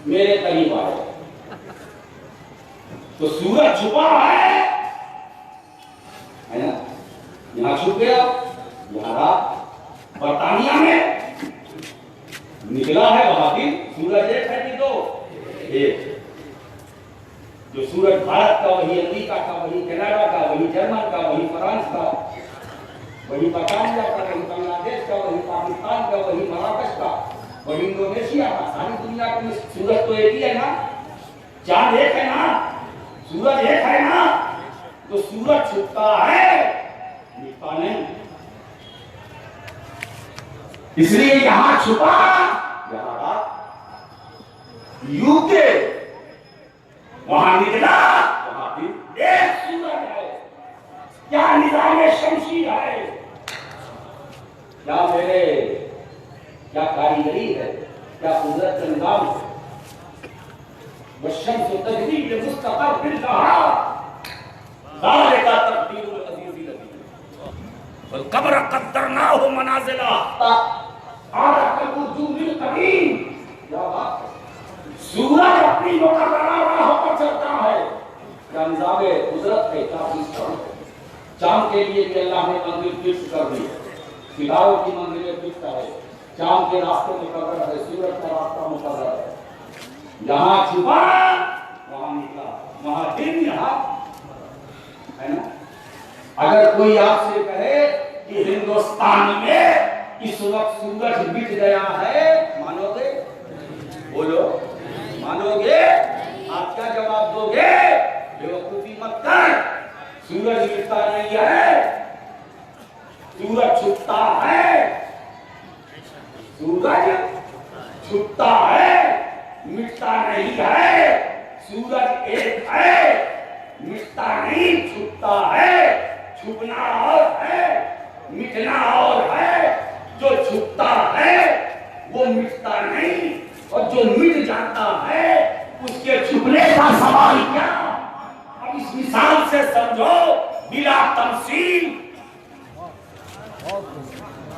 میرے قریب آئے. تو سورج چھپا ہے نا؟ یہاں چھپ گیا, یہاں رات. برطانیہ میں نکلا ہے وہاں دن. سورج ایک ہے کہ دو؟ ایک. جو سورج بھارت کا وہی امریکہ کا, وہی کینیڈا کا, وہی جرمن کا, وہی فرانس کا, وہی برطانیہ کا, وہی بنگلہ دیش کا, وہی پاکستان کا, وہی مراکش کا, وہی انڈونیشیا کا. ساری دنیا میں سورج تو ایک ہی ہے نا. چاند ایک ہے نا, سورج ایک ہے نا. تو سورج چھپتا ہے مٹتا نہیں. اس لیے یہاں چھپا, یہاں رات. یو کے وہاں نکلا, وہاں بھی ایک سورج ہے. کیا نظام شمسی ہے, کیا میرے کیا کاریگری ہے, کیا قدرت کا نظام ہے. والشمس تجری لمستقر لها ذلك تقدیر العزیز العلیم والقمر قدرناه منازل عاد كالنجوم القدیم. کیا بات ہے. سورج اپنی مقررہ راہوں پر چلتا ہے. کیا نظام قدرت ہے, کیا سسٹم ہے. چاند کے لیے بھی اللہ نے منزل فکس کر دی. ستاروں کی منزلیں فکس ہے. چاند کے راستے مقرر ہے, سورج کا راستہ مقرر ہے. یہاں چھپا, وہاں نکلا, وہاں دن, یہاں ہے نا. اگر کوئی آپ سے کہے کہ ہندوستان میں اس وقت سورج مٹ گیا ہے, مانو گے؟ بولو, مانو گے؟ آپ کیا جواب دو گے؟ بیوقوفی مت کر. سورج مٹتا نہیں ہے, سورج چھپتا ہے. سورج چھپتا ہے, مٹتا نہیں ہے. سورج ایک ہے, مٹتا نہیں, چھپتا ہے. چھپنا اور ہے, مٹنا اور ہے. جو چھپتا ہے وہ مٹتا نہیں, اور جو مٹ جاتا ہے اس کے چھپنے کا سوال کیا. اب اس مثال سے سمجھو, بلا تمثیل,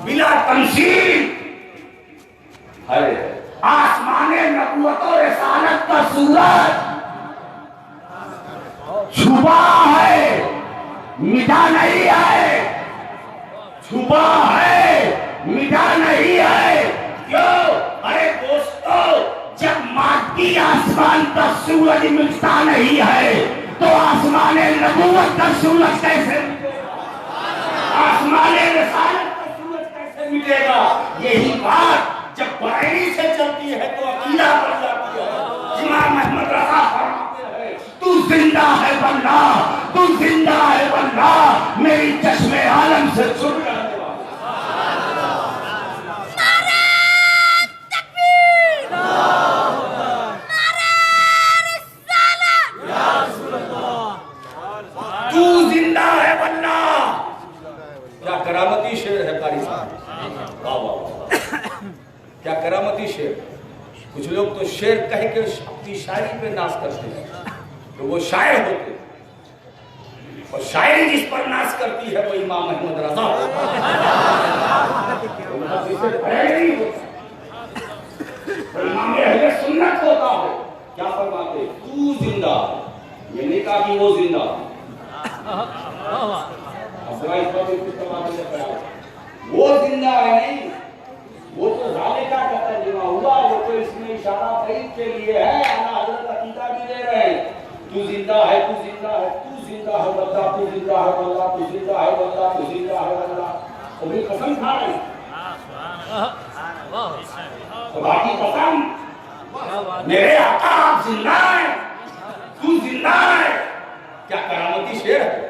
بلا تمثیل ہے آسمان نبوت و رسالت کا سورج چھپا ہے, مٹا نہیں ہے. چھپا ہے, مٹا نہیں ہے. کیوں؟ ارے دوستو, جب مادی آسمان کا سورج مٹتا نہیں ہے تو آسمان نبوت کا سورج کیسے مٹے گا؟ آسمان رسالت کا سورج کیسے مٹے گا؟ یہی بات جب قرآن سے چلتی ہے تو عقیدہ بن جاتی ہے. امام احمد رضا فرماتے ہیں, تو زندہ ہے واللہ, تو زندہ ہے واللہ, میری چشم عالم سے چھپ رہنے والا. تو زندہ ہے واللہ. کیا کرامتی شعر ہے قاری صاحب, واہ واہ, کیا کرامتی شعر. کچھ لوگ تو شعر کہہ کے اپنی شاعری پہ ناز کرتے ہیں تو وہ شاعر ہوتے, اور شاعری جس پر ناز کرتی ہے وہ امام احمد رضا. امام اہل سنت ہوتا ہے. کیا فرماتے, تو زندہ, یہ نہیں کہا کہ وہ زندہ. وہ زندہ ہے نہیں, وہ تو ذالکہ کا ترجمہ ہوا, وہ تو اس میں اشارہ بعید کے لیے ہے. اعلیٰ حضرت عقیدہ بھی دے رہے ہیں, تو زندہ ہے, تو زندہ ہے, تو زندہ ہے واللہ, تو زندہ ہے واللہ, تو زندہ ہے واللہ, تو زندہ ہے واللہ. ابھی قسم کھا رہے ہیں, خدا کی قسم, میرے آقا آپ زندہ ہیں, تو زندہ ہے. کیا کرامتی شعر ہے,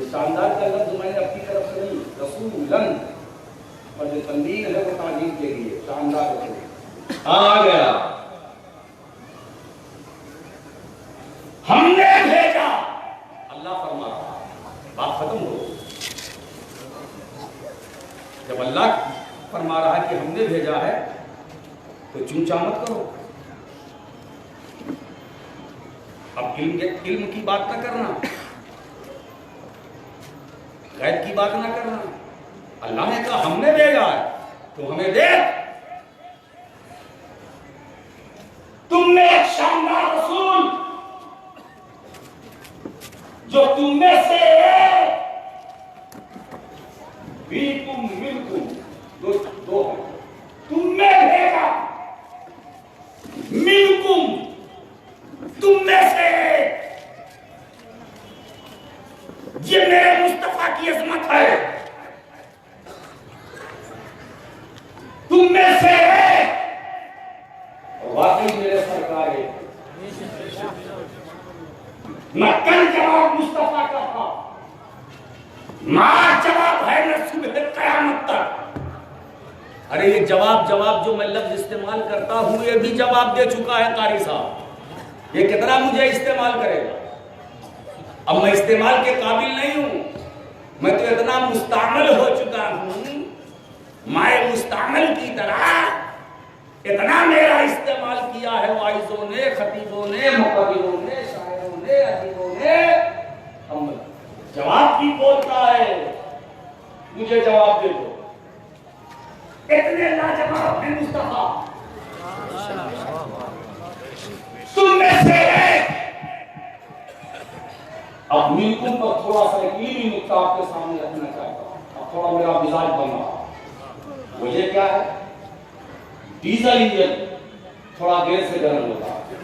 یہ شاندار کا لفظ میں نے اپنی طرف سے نہیں، رسولن اور جو تنوین ہے وہ تعظیم کے لیے شاندار رسول آ گیا. ہم نے بھیجا، اللہ فرما رہا، بات ختم ہو. جب اللہ فرما رہا کہ ہم نے بھیجا ہے تو چونچا مت کرو. اب علم کی بات نہ کرنا، غیب کی بات نہ کرنا. اللہ نے کہا ہم نے بھیجا ہے تو ہمیں دے. تم نے ایک شاندار رسول جو تم میں سے ہے، بیکم منکم، دو ہے، تم میں بھیجا، منکم تم میں سے. یہ میرے مصطفیٰ کی عظمت ہے، تم میں سے ہے، اور واقعی میرے سرکار ہے. میں کل جواب مصطفیٰ کا تھا، ماں جواب ہے نہ صبح قیامت تک. ارے یہ جواب جو میں لفظ استعمال کرتا ہوں یہ بھی جواب دے چکا ہے قاری صاحب. یہ کتنا مجھے استعمال کرے گا؟ اب میں استعمال کے قابل نہیں ہوں، میں تو اتنا مستعمل ہو چکا ہوں، مائے مستعمل کی طرح اتنا میرا استعمال کیا ہے واعظوں نے، خطیبوں نے، مقرروں نے، شاعروں نے، ادیبوں نے. ہم جواب بھی بولتا ہے، مجھے جواب دے دو. اتنے لاجواب ہیں مصطفیٰ. تم میں سے ہے. اب منکم پر تھوڑا سا علمی نکتہ آپ کے سامنے رکھنا چاہتا ہوں. اب تھوڑا میرا مزاج بن رہا. وجہ کیا ہے؟ ڈیزل انجن تھوڑا دیر سے گرم ہوتا ہے،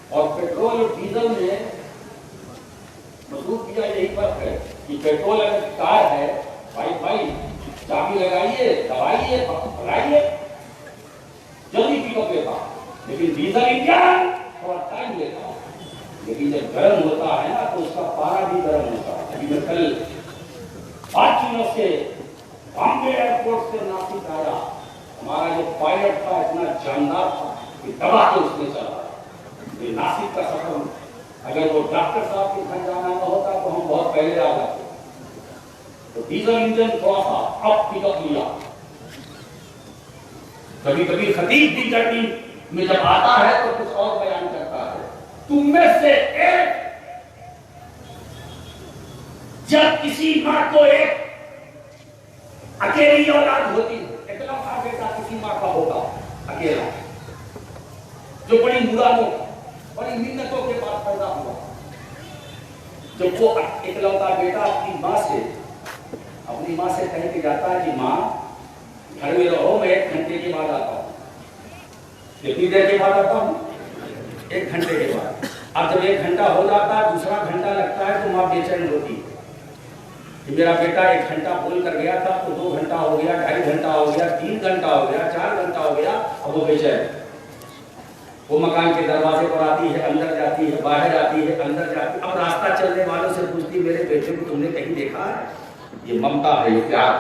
اور پیٹرول اور ڈیزل میں مضبوط کیا یہی فرق ہے کہ پیٹرول اگر کار ہے، بھائی چابی لگائیے، دبائیے، بھگائیے، جلدی پک اپ لیتا. لیکن ڈیزل انجن تھوڑا ٹائم لیتا ہے. لیکن جب گرم ہوتا ہے نا تو اس کا پارا بھی گرم ہوتا ہے. ابھی میں کل فارچونر سے بامبے ایئرپورٹ سے ناسک آیا. ہمارا جو پائلٹ تھا اتنا جاندار تھا کہ دبا کے اس نے چلا. یہ ناسک کا سفر اگر وہ ڈاکٹر صاحب کے گھر جانا نہ ہوتا تو ہم بہت پہلے آ جاتے. تو ڈیزل انجن تھوڑا سا اب پک اپ لیا. کبھی خطیب بھی گرمی میں جب آتا ہے تو کچھ اور بیان کرتا ہے. تم میں سے ایک جب کسی ماں کو ایک اکیلی اولاد ہوتی ہے، اکلوتا بیٹا کسی ماں کا ہوگا اکیلا، جو بڑی مرادوں بڑی منتوں کے بعد پیدا ہوا. جب وہ اکلوتا بیٹا اپنی ماں سے کہہ کے جاتا ہے کہ ماں گھر میں رہو، میں 1 گھنٹے کے بعد آتا ہوں. کتنی دیر کے بعد آتا ہوں؟ 1 گھنٹے کے بعد. اب جب 1 گھنٹہ ہو جاتا ہے، دوسرا گھنٹہ لگتا ہے تو ماں بے چین ہوتی ہے کہ میرا بیٹا 1 گھنٹہ بول کر گیا تھا تو 2 گھنٹہ ہو گیا، 2.5 گھنٹہ ہو گیا، 3 گھنٹہ ہو گیا، 4 گھنٹہ ہو گیا. اب وہ بے چین. وہ مکان کے دروازے پر آتی ہے، اندر جاتی ہے، باہر جاتی ہے، اندر جاتی ہے. اب راستہ چلنے والوں سے پوچھتی میرے بیٹے کو تم نے کہیں دیکھا ہے؟ یہ ممتا ہے، یہ پیار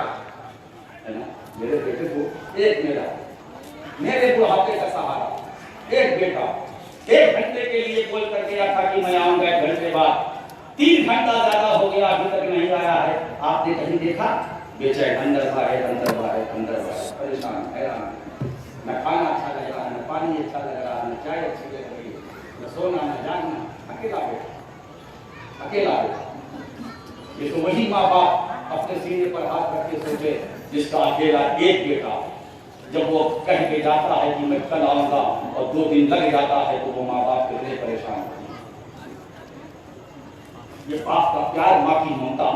ہے نا. میرے بیٹے کو ایک میرے بڑھاپے کا سہارا ایک بیٹا 1 گھنٹے کے لیے بول کر گیا تھا کہ میں آؤں گا 1 گھنٹے بعد. 3 گھنٹہ زیادہ ہو گیا ابھی تک نہیں آیا ہے. آپ نے کہیں دیکھا؟ بے چین، اندر باہر، اندر باہر، اندر باہر، پریشان، حیران. نہ کھانا اچھا لگ رہا، نہ پانی اچھا لگ رہا، نہ چائے اچھی لگ رہی، نہ سونا، نہ جاگنا. اکیلا بیٹا. یہ تو وہی ماں باپ اپنے سینے پر ہاتھ رکھ کے سوچے جس کا اکیلا ایک بیٹا جب وہ کہہ کے جاتا ہے کہ میں کل آؤں گا اور 2 دن لگ جاتا ہے تو وہ ماں باپ کتنے پریشان ہوتے ہیں. یہ باپ کا پیار، ماں کی ممتا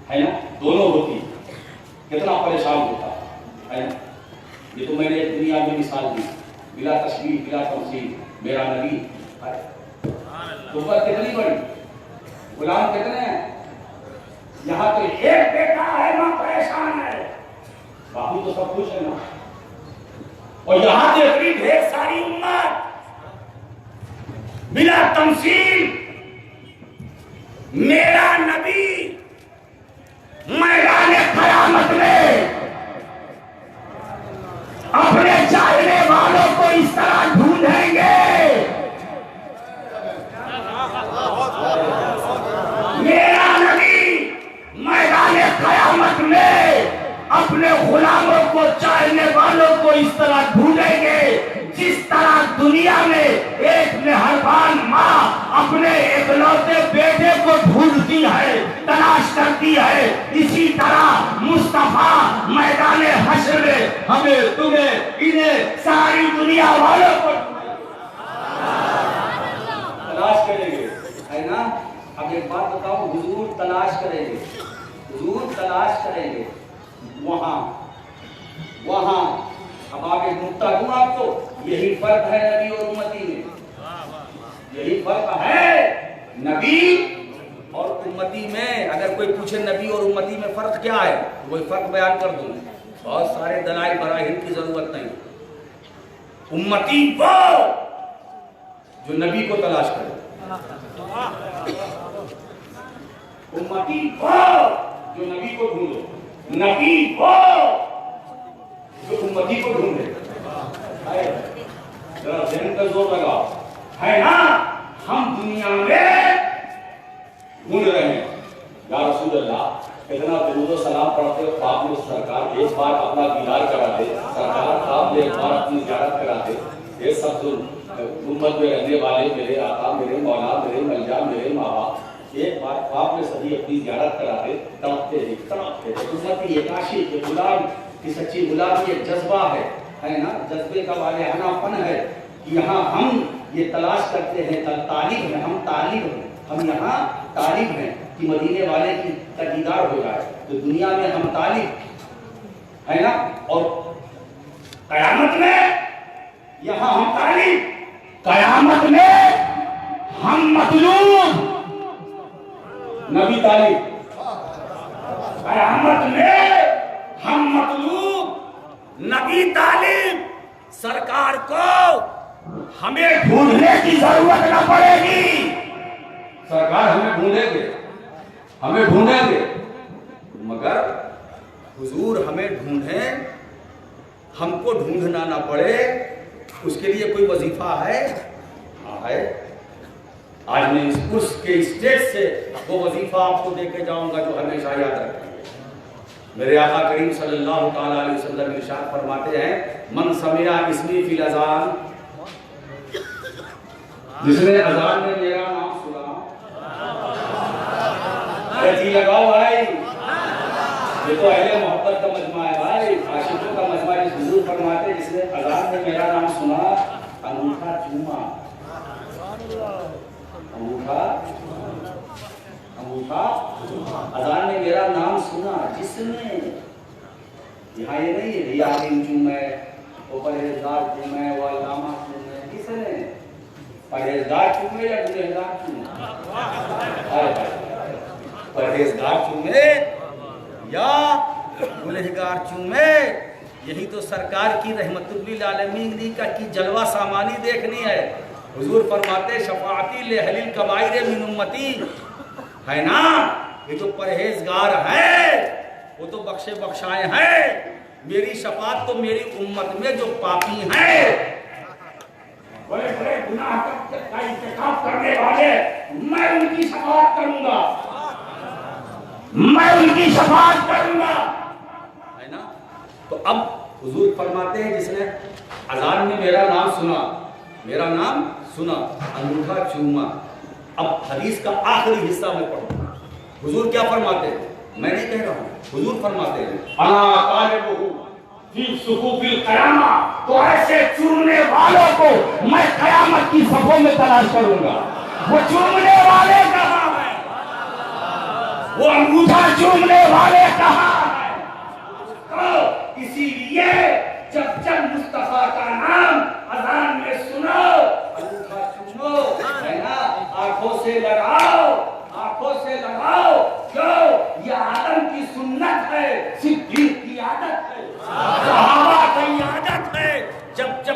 ہے نا، دونوں ہوتی کتنا پریشان ہوتا ہے نا. یہ تو میں نے دنیا میں مثال دی، بلا تشبیہ بلا تمثیل میرا نبی ہے. قوت کتنی بڑی، غلام کتنے ہیں. یہاں تو ایک بیٹا ہے، ماں پریشان ہے، باقی تو سب خوش ہے نا. اور یہاں تو اتنی ڈھیر ساری امت بلا تمثیل میرا نبی میدان قیامت میں اپنے چاہنے والوں کو اس طرح ڈھونڈیں گے. میرا نبی میدان قیامت میں اپنے غلاموں کو چاہنے والوں کو اس طرح ڈھونڈیں گے جس طرح دنیا میں ایک مہربان ماں اپنے اکلوتے بیٹے کو ڈھونڈتی ہے, تلاش کرتی ہے, اسی طرح مصطفیٰ میدان حشر میں ہمیں تمہیں انہیں ساری دنیا والوں کو تلاش کریں گے, ہے نا. اب ایک بات بتاؤ, حضور تلاش کریں گے, حضور تلاش کریں گے وہاں اب آگے نکتہ دوں آپ کو. یہی فرق ہے نبی اور امتی میں, یہی فرق ہے نبی اور امتی میں. اگر کوئی پوچھے نبی اور امتی میں فرق کیا ہے, وہی فرق بیان کر دوں. بہت سارے دلائل براہین کی ضرورت نہیں. امتی وہ جو نبی کو تلاش کرے, امتی وہ جو نبی کو ڈھونڈے, نبی وہ جو امتی کو ڈھونڈے. ذرا ذہن کا زور لگا, ہے نا. ہم دنیا میں ڈھونڈ رہے ہیں. یا رسول اللہ, اتنا درود و سلام پڑھتے ہو, آپ نے سرکار ایک بار اپنا دیدار کرا دے, سرکار آپ نے ایک بار اپنی زیارت کرا دے. یہ سب جو امت میں رہنے والے میرے آقا, میرے مولا, میرے ملجا, میرے ماں باپ, ایک بار آپ نے سبھی اپنی زیارت کرا دے. تڑپتے ہیں, تڑپتے ہیں. امتی یہ کاشی کے غلام کی سچی غلامی ایک جذبہ ہے نا. جذبے کا والہانہ پن ہے کہ یہاں ہم یہ تلاش کرتے ہیں, طالب ہیں, ہم طالب ہیں, ہم یہاں طالب ہیں کہ مدینے والے کی دیدار ہو جائے. تو دنیا میں ہم طالب ہے نا, اور قیامت میں یہاں ہم طالب, قیامت میں ہم مطلوب. نبی طالب, قیامت میں ہم مطلوب, نبی طالب. سرکار کو ہمیں ڈھونڈنے کی ضرورت نہ پڑے گی. سرکار ہمیں ڈھونڈیں گے, ہمیں ڈھونڈیں گے, مگر حضور ہمیں ڈھونڈیں, ہم کو ڈھونڈنا نہ پڑے. اس کے لیے کوئی وظیفہ ہے؟ ہاں ہے. آج میں اس کے اسٹیج سے وہ وظیفہ آپ کو دے کے جاؤں گا جو ہمیشہ یاد رکھیں گے. میرے آقا کریم صلی اللہ تعالی علیہ وسلم ارشاد فرماتے ہیں, من سمع اسمی فی الاذان, جس نے اذان میں میرا نام سنا. جی لگاؤ بھائی, یہ تو اہل محبت کا مجمع ہے بھائی, عاشقوں کا مجمع. اس حضور فرماتے جس نے اذان میں میرا نام سنا, انگوٹھا چوما, انگوٹھا اذان میں میرا نام سنا. جس نے, یہاں یہ نہیں ہے ریاضین چومے, وہ پرہیزگار چومے, وہ علامہ چومے. کس نے پرہیزگار چومے یا گنہگار چومے؟ پرہیزگار چومے یا گنہگار چومے. یہی تو سرکار کی رحمت للعالمین کا کی جلوہ سامانی دیکھنی ہے. حضور فرماتے شفاعتی لأہل الکبائر من امتی, ہے نا. یہ جو پرہیزگار ہیں وہ تو بخشے بخشائے ہیں. میری شفاعت تو میری امت میں جو پاپی ہیں, بڑے بڑے گناہ کا ارتکاب کرنے والے, میں ان کی شفاعت کروں گا, میں ان کی شفاعت کروں گا, ہے نا. تو اب حضور فرماتے ہیں جس نے اذان میں میرا نام سنا, میرا نام سنا, انگوٹھا چوما. اب حدیث کا آخری حصہ میں پڑھوں. حضور کیا فرماتے ہیں, میں نہیں کہہ رہا ہوں, حضور فرماتے ہیں انا طالبہ فی صفوف القیامہ. تو ایسے چومنے والوں کو میں قیامت کی صفوں میں تلاش کروں گا. وہ چومنے والے کہاں ہیں, وہ انگوٹھا چومنے والے کہاں ہیں؟ تو اسی لیے جب جب مصطفیٰ کا نام اذان میں سنو, انگوٹھا چومو, ہے نا. آنکھوں سے لگاؤ, آنکھوں سے لگاؤ. کیوں؟ یہ آدم کی سنت ہے, صدیق کی عادت ہے, صحابہ کی عادت ہے. جب جب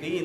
3।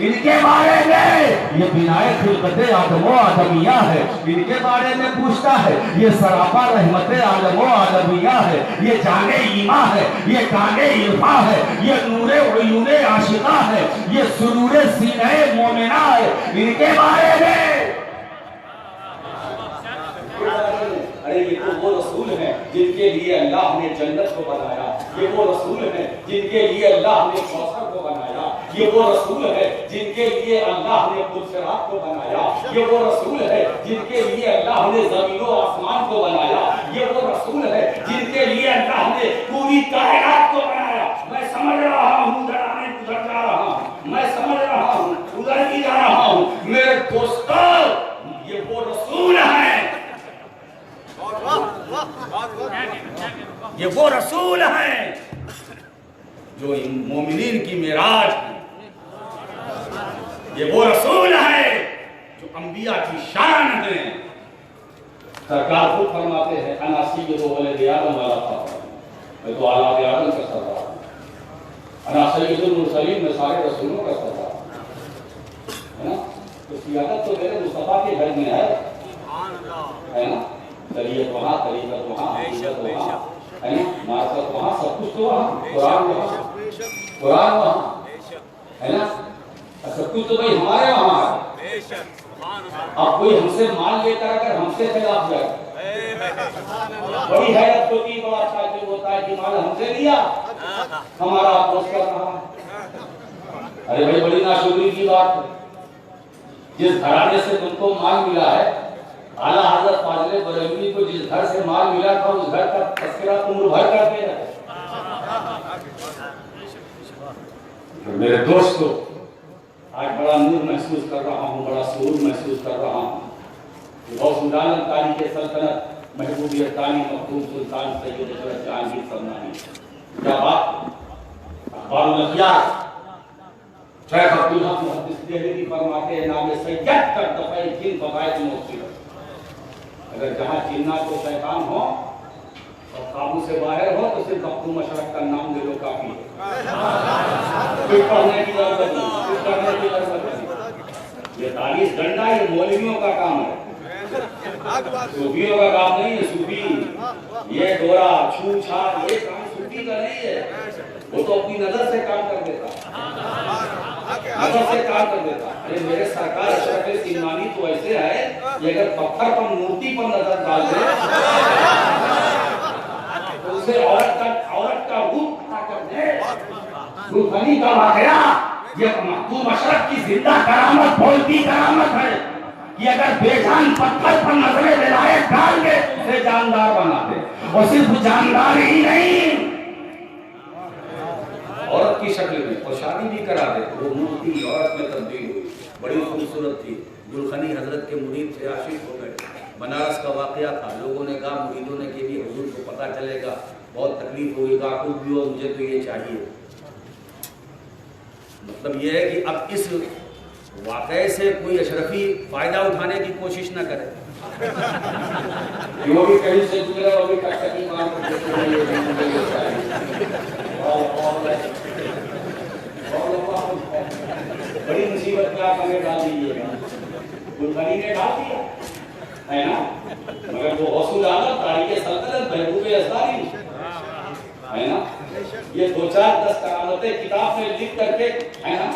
ان کے بارے میں یہ بنائے خلقت آدم و آدمیہ ہے، ان کے بارے میں پوچھتا ہے یہ سراپا رحمت عالم و آدمیہ ہے، یہ جانے ایماں ہے، یہ کانے عرفاں ہے، یہ نور عیون عاشقہ ہے، یہ سرور سینہ مومنہ ہے، ان کے بارے میں ارے یہ تو وہ رسول ہیں جن کے لیے اللہ نے جنت کو بنایا، یہ وہ رسول ہیں جن کے لیے اللہ نے کوثر کو بنایا، یہ وہ رسول ہے جن کے لیے اللہ نے پرصراط کو بنایا، یہ وہ رسول ہے جن کے لیے اللہ نے زمین و آسمان کو بنایا، یہ وہ رسول ہے جن کے لیے اللہ نے پوری کائنات کو بنایا۔ میں سمجھ رہا ہوں ذرا میں گزر جا رہا ہوں، میں سمجھ رہا ہوں گزر بھی جا رہا ہوں، میرے دوستو یہ وہ رسول ہیں، یہ وہ رسول ہیں جو مومنین کی معراج ہیں، یہ وہ رسول ہیں جو انبیاء کی شان ہیں۔ سرکار خود فرماتے ہیں انا سید ولد آدم والا تھا، میں تو اولاد آدم کا سردار ہوں، انا سید المرسلین، میں سارے رسولوں کا سردار ہوں، ہے نا؟ تو سیادت تو میرے مصطفیٰ کے گھر میں ہے نا؟ شریعت وہاں، طریقت وہاں، حقیقت وہاں، ہے نا؟ معرفت وہاں، سب کچھ تو وہاں، قرآن وہاں، قرآن وہاں، ہے نا؟ سب کچھ تو بھائی ہمارے وہاں ہے۔ اب کوئی ہم سے مال لے کر اگر ہم سے خلاف جائے، بڑی حیرت ہوتی ہے، بڑا تعجب ہوتا ہے کہ مال ہم سے لیا، ہمارا اپروچ کر رہا ہے۔ ارے بھائی بڑی ناشکری کی بات ہے، جس گھرانے سے تم کو مال ملا ہے، اعلیٰ حضرت فاضل بریلوی کو جس گھر سے مال ملا تھا اس گھر کا تذکرہ عمر بھر کرتے رہے۔ میرے دوستو آج بڑا نور محسوس کر رہا ہوں، بڑا سرور محسوس کر رہا ہوں کہ غوث العالم تاریخ سلطنت محبوبیت ثانی مخدوم سلطان سید حضرت جہانگیر فرمانی کیا بات، اخبار الاخیار شیخ عبدالحق محدث دہلوی فرماتے ہیں نام سید کر دفعہ جن فوائد موصول، اگر جہاں جنات کو شیطان ہو اور قابو سے باہر ہو تو صرف مخدوم مشرق کا نام لے لو کافی ہے، کوئی پڑھنے کی ضرورت نہیں، کوئی کرنے کی ضرورت نہیں۔ یہ 40 ڈنڈا یہ مولویوں کا کام ہے، صوفیوں کا کام نہیں ہے۔ صوفی یہ دورہ چھو چھاپ یہ کام صوفی کا نہیں ہے، وہ تو اپنی نظر سے کام کر دیتا، نظر سے کام کر دیتا۔ ارے میرے سرکار اشرف سیمانی تو ایسے ہے کہ اگر پتھر پر مورتی پر نظر ڈال دے تو اسے عورت کا روپ پتا کر دے۔ روحانی کا واقعہ یہ مخدوم اشرف کی زندہ کرامت بولتی کرامت ہے کہ اگر بے جان پتھر پر نظر ولایت ڈال دے اسے جاندار بنا دے، اور صرف جاندار ہی نہیں عورت کی شکل میں، اور شادی بھی کرا دے، وہ مورتی عورت میں تبدیل ہوئی، بڑی خوبصورت تھی۔ گلخنی حضرت کے مرید سے عاشق ہو گئے، بنارس کا واقعہ تھا، لوگوں نے کہا مریدوں نے کہ بھی حضور کو پتہ چلے گا بہت تکلیف ہوگی، کہا کچھ بھی ہو مجھے تو یہ چاہیے۔ مطلب یہ ہے کہ اب اس واقعے سے کوئی اشرفی فائدہ اٹھانے کی کوشش نہ کرے، وہ بھی کہیں سے گزرا وہ بھی کٹکی مار کر بڑی مصیبت میں آپ ہمیں ڈال دیجیے گا، گلخنی نے ڈال دیا ہے نا، مگر وہ غوث العالم تاریخ سلطنت محبوب اسراری ہے نا، یہ 2-4-10 کرامتیں کتاب میں لکھ کر کے ہے نا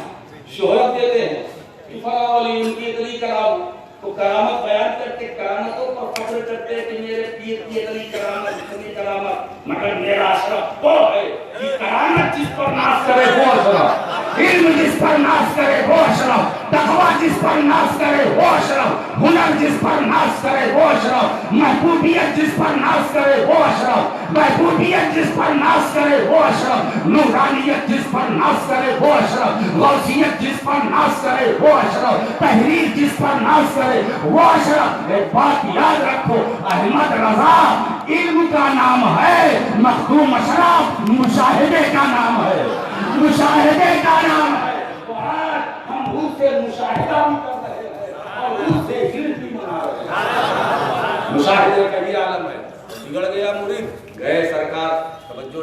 شہرت دیتے ہیں کہ فلاں ولی ان کی اتنی کرامت، تو کرامت بیان کرتے کرامتوں پر فخر کرتے کہ میرے پیر کی اتنی کرامت اتنی کرامت، مگر میرا اشرف وہ ہے کہ کرامت جس پر ناز کرے وہ اشرف، علم جس پر ناز کرے وہ اشرف، تقویٰ جس پر ناز کرے وہ اشرف، ہنر جس پر ناز کرے وہ اشرف، محبوبیت جس پر ناز کرے وہ اشرف، محبوبیت جس پر ناز کرے وہ اشرف، نورانیت جس پر ناز کرے وہ اشرف، غوثیت جس پر ناز کرے وہ اشرف، تحریر جس پر ناز کرے وہ اشرف۔ ایک بات یاد رکھو، احمد رضا علم کا نام ہے، مخدوم اشرف مشاہدے کا نام ہے، مشاہدے کا نام ہے۔ تو آج ہم روح سے مشاہدہ بھی کر رہے ہیں اور روح سے علم بھی منا رہے ہیں، مشاہدے کبھی عالم ہے۔ بگڑ گیا مرید گئے سرکار توجہ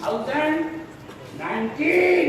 2019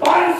5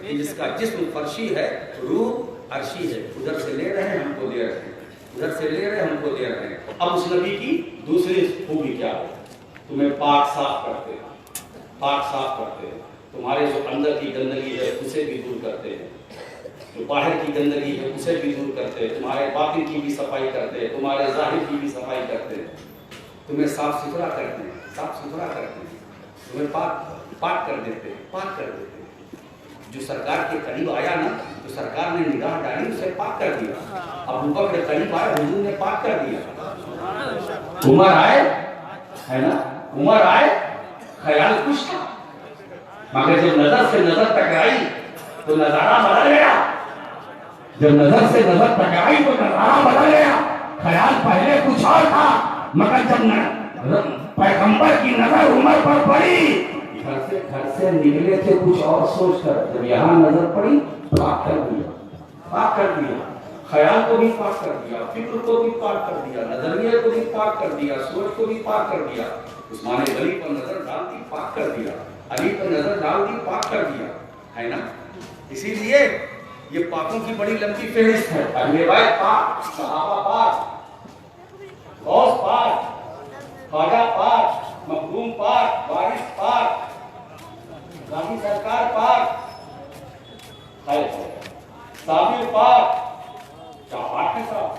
کہ جس کا جسم فرشی ہے روح عرشی ہے. ادھر سے لے رہے ہیں ہم کو دے رہے ہیں, ادھر سے لے رہے ہیں ہم کو دے رہے ہیں. اب اس نبی کی دوسری خوبی کیا ہے؟ تمہیں پاک صاف کرتے ہیں, پاک صاف کرتے ہیں. تمہارے جو اندر کی گندگی ہے اسے بھی دور کرتے ہیں, جو باہر کی گندگی ہے اسے بھی دور کرتے ہیں. تمہارے باطن کی بھی صفائی کرتے ہیں, تمہارے ظاہر کی بھی صفائی کرتے ہیں. تمہیں صاف ستھرا کرتے ہیں, صاف ستھرا کرتے ہیں. تمہیں پاک کر دیتے ہیں, پاک کر دیتے ہیں. جو سرکار کے قریب آیا نا تو سرکار نے نگاہ ڈالی اسے پاک کر دیا. ابو بکر قریب آئے حضور نے پاک کر دیا. عمر آئے ہے نا, عمر آئے خیال کچھ تھا, مگر جب نظر سے نظر ٹکرائی تو نظارہ بدل گیا. جب نظر سے نظر ٹکرائی تو نظارہ بدل گیا. خیال پہلے کچھ اور تھا, مگر جب پیغمبر کی نظر عمر پر پڑی, گھر سے نکلے تھے کچھ اور سوچ کر, جب یہاں نظر پڑی پاک کر دیا, پاک کر دیا. خیال کو بھی پاک کر دیا, فکر کو بھی پاک کر دیا, نظریے کو بھی پاک کر دیا, سوچ کو بھی پاک کر دیا. عثمان غنی پر نظر ڈال دی, پاک کر دیا. علی پر نظر ڈال دی, پاک کر دیا, ہے نا. اسی لیے یہ پاکوں کی بڑی لمبی فہرست ہے. اہل بیت پاک, صحابہ پاک, غوث پاک, خواجہ پاک, مخدوم پاک, وارث پاک, غازی سرکار پاک, صابر پاک. کیا بات ہے صاحب,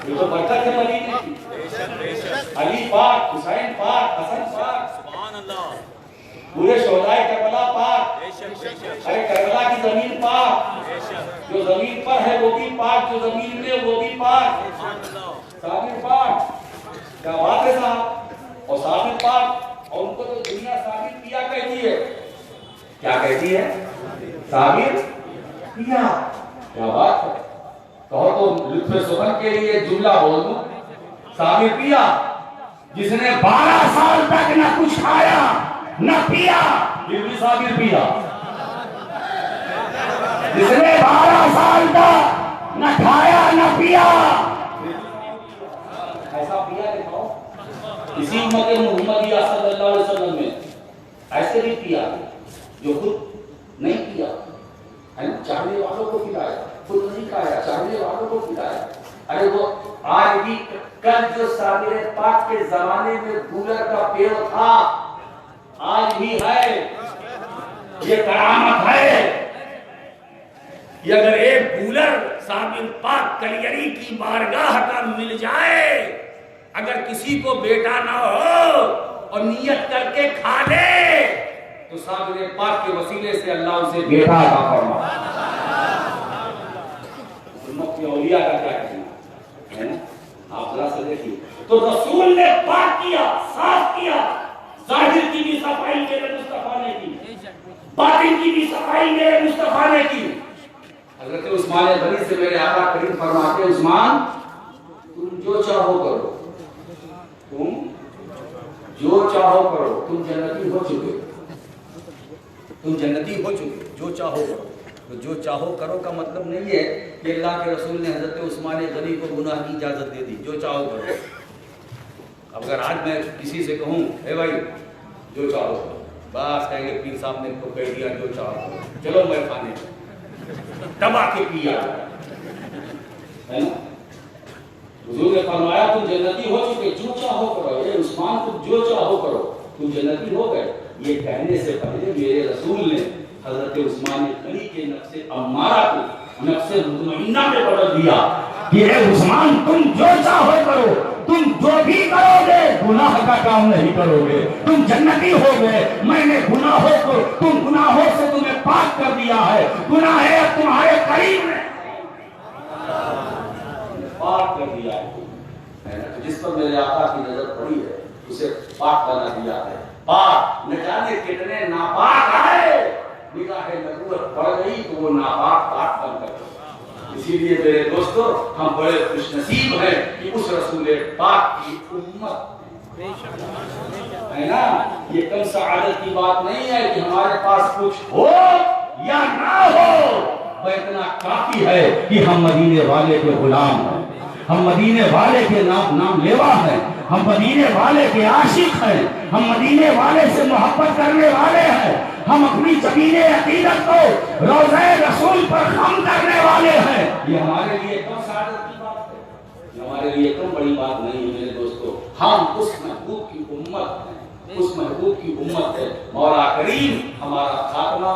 یہ تو برکت ہے مدینے کی. علی پاک, حسین پاک, حسن پاک, پورے شہدائے کربلا پاک. ارے کربلا کی زمین پاک, جو زمین پر ہے وہ بھی پاک, جو زمین میں وہ بھی پاک. صابر پاک, کیا بات ہے صاحب. اور صابر پاک, اور ان کو تو دنیا صابر پیا کہتی ہے. کیا کہتی ہے؟ صابر پیا. کیا بات ہے. کہو تو لطف سخن کے لیے جملہ بول دوں, صابر پیا جس نے 12 سال تک نہ کچھ کھایا نہ پیا, یہ بھی صابر پیا. جس نے 12 سال تک نہ کھایا نہ پیا, ایسا پیا دکھاؤ اسی امت محمدیہ صلی اللہ علیہ وسلم میں. ایسے بھی پیا جو خود نہیں پیا, چاہنے والوں کو پلایا, خود نہیں کھایا, چاہنے والوں کو پلایا. ارے وہ آج بھی, کل جو صابر پاک کے زمانے میں کولر کا پیڑ تھا آج بھی ہے. یہ کرامت ہے. یہ اگر ایک کولر صابر پاک کلیری کی بارگاہ کا مل جائے, اگر کسی کو بیٹا نہ ہو اور نیت کر کے کھا لے تو صابر پاک کے وسیلے سے اللہ اسے بیٹا عطا فرما. امت کے اولیاء کا کیا کہنا ہے نا, آپ ذرا سے دیکھیے. تو رسول نے پاک کیا, صاف کیا. ظاہر کی بھی صفائی میرے مصطفیٰ نے کی, باطن کی بھی صفائی میرے مصطفیٰ نے کی. حضرت عثمان غنی سے میرے آقا کریم فرماتے ہیں, عثمان تم جو چاہو کرو, تم جو چاہو کرو, تم جنتی ہو چکے, تم جنتی ہو چکے, جو چاہو کرو. تو جو چاہو کرو کا مطلب نہیں ہے کہ اللہ کے رسول نے حضرت عثمان غنی کو گناہ کی اجازت دے دی, جو چاہو کرو. اگر آج میں کسی سے کہوں اے بھائی جو چاہو کرو, بس کہیں گے پیر صاحب نے تو کہہ دیا جو چاہو کرو, چلو میں کھانے دبا کے پیا ہے نا. حضور نے فرمایا تم جنتی ہو چکے, جو چاہو کرو. اے عثمان تم جو چاہو کرو, تم جنتی ہو گئے. یہ کہنے سے پہلے میرے رسول نے حضرت عثمان غنی کے نفس امارہ کو نفس مطمئنہ میں بدل دیا کہ اے عثمان تم جو چاہو کرو, تم جو بھی کرو گے گناہ کا کام نہیں کرو گے, تم جنتی ہو گئے. میں نے گناہوں کو, تم گناہوں سے تمہیں پاک کر دیا ہے. گناہ ہے تمہارے قریب میں پاک کر دیا ہے. جس پر میرے آقا کی نظر پڑی ہے اسے پاک بنا دیا ہے. پاک نہ جانے کتنے ناپاک آئے, نگاہ نبوت پڑ گئی تو وہ ناپاک پاک بن کر. اسی لیے میرے دوستو ہم بڑے خوش نصیب ہیں کہ اس رسول پاک کی امت ہے نا. یہ کم سعادت کی بات نہیں ہے کہ ہمارے پاس کچھ ہو یا نہ ہو, وہ اتنا کافی ہے کہ ہم مدینے والے کے غلام ہیں, ہم مدینے والے کے نام لیوا ہیں. ہم مدینے والے کے عاشق ہیں، ہم مدینے والے سے محبت کرنے والے ہیں، ہم اپنی زمین عقیدت کو روضہ رسول پر خم کرنے والے ہیں۔ یہ ہمارے لیے کم سعادت کی بات ہے، یہ ہمارے لیے کم بڑی بات نہیں ہے میرے دوستو۔ ہم اس محبوب کی امت ہیں، اس محبوب کی امت ہے۔ مولا کریم ہمارا خاتمہ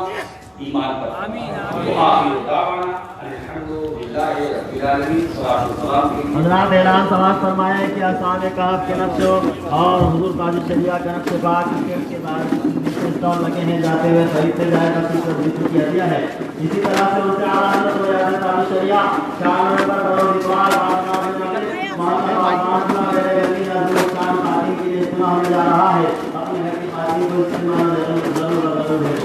ایمان پر آخر دعوانا الحمدللہ رب العالمین۔ صلاۃ والسلام کے حضرات اعلان سماعت فرمائے کہ اصحاب کہف کے نقش اور حضور قاضی شریعہ کے نقش پاک کے بعد اسٹال لگے ہیں، جاتے ہوئے خریدتے جائے گا، کی ہدیہ ہے۔ اسی طرح سے ان سے اعلیٰ حضرت وجہ قاضی شریعہ 4 نومبر بروز اتوار خاتم کے لیے اجتماع ہونے جا رہا ہے۔ اپنے گھر کی خاتم کو استعمال ضرور ہے۔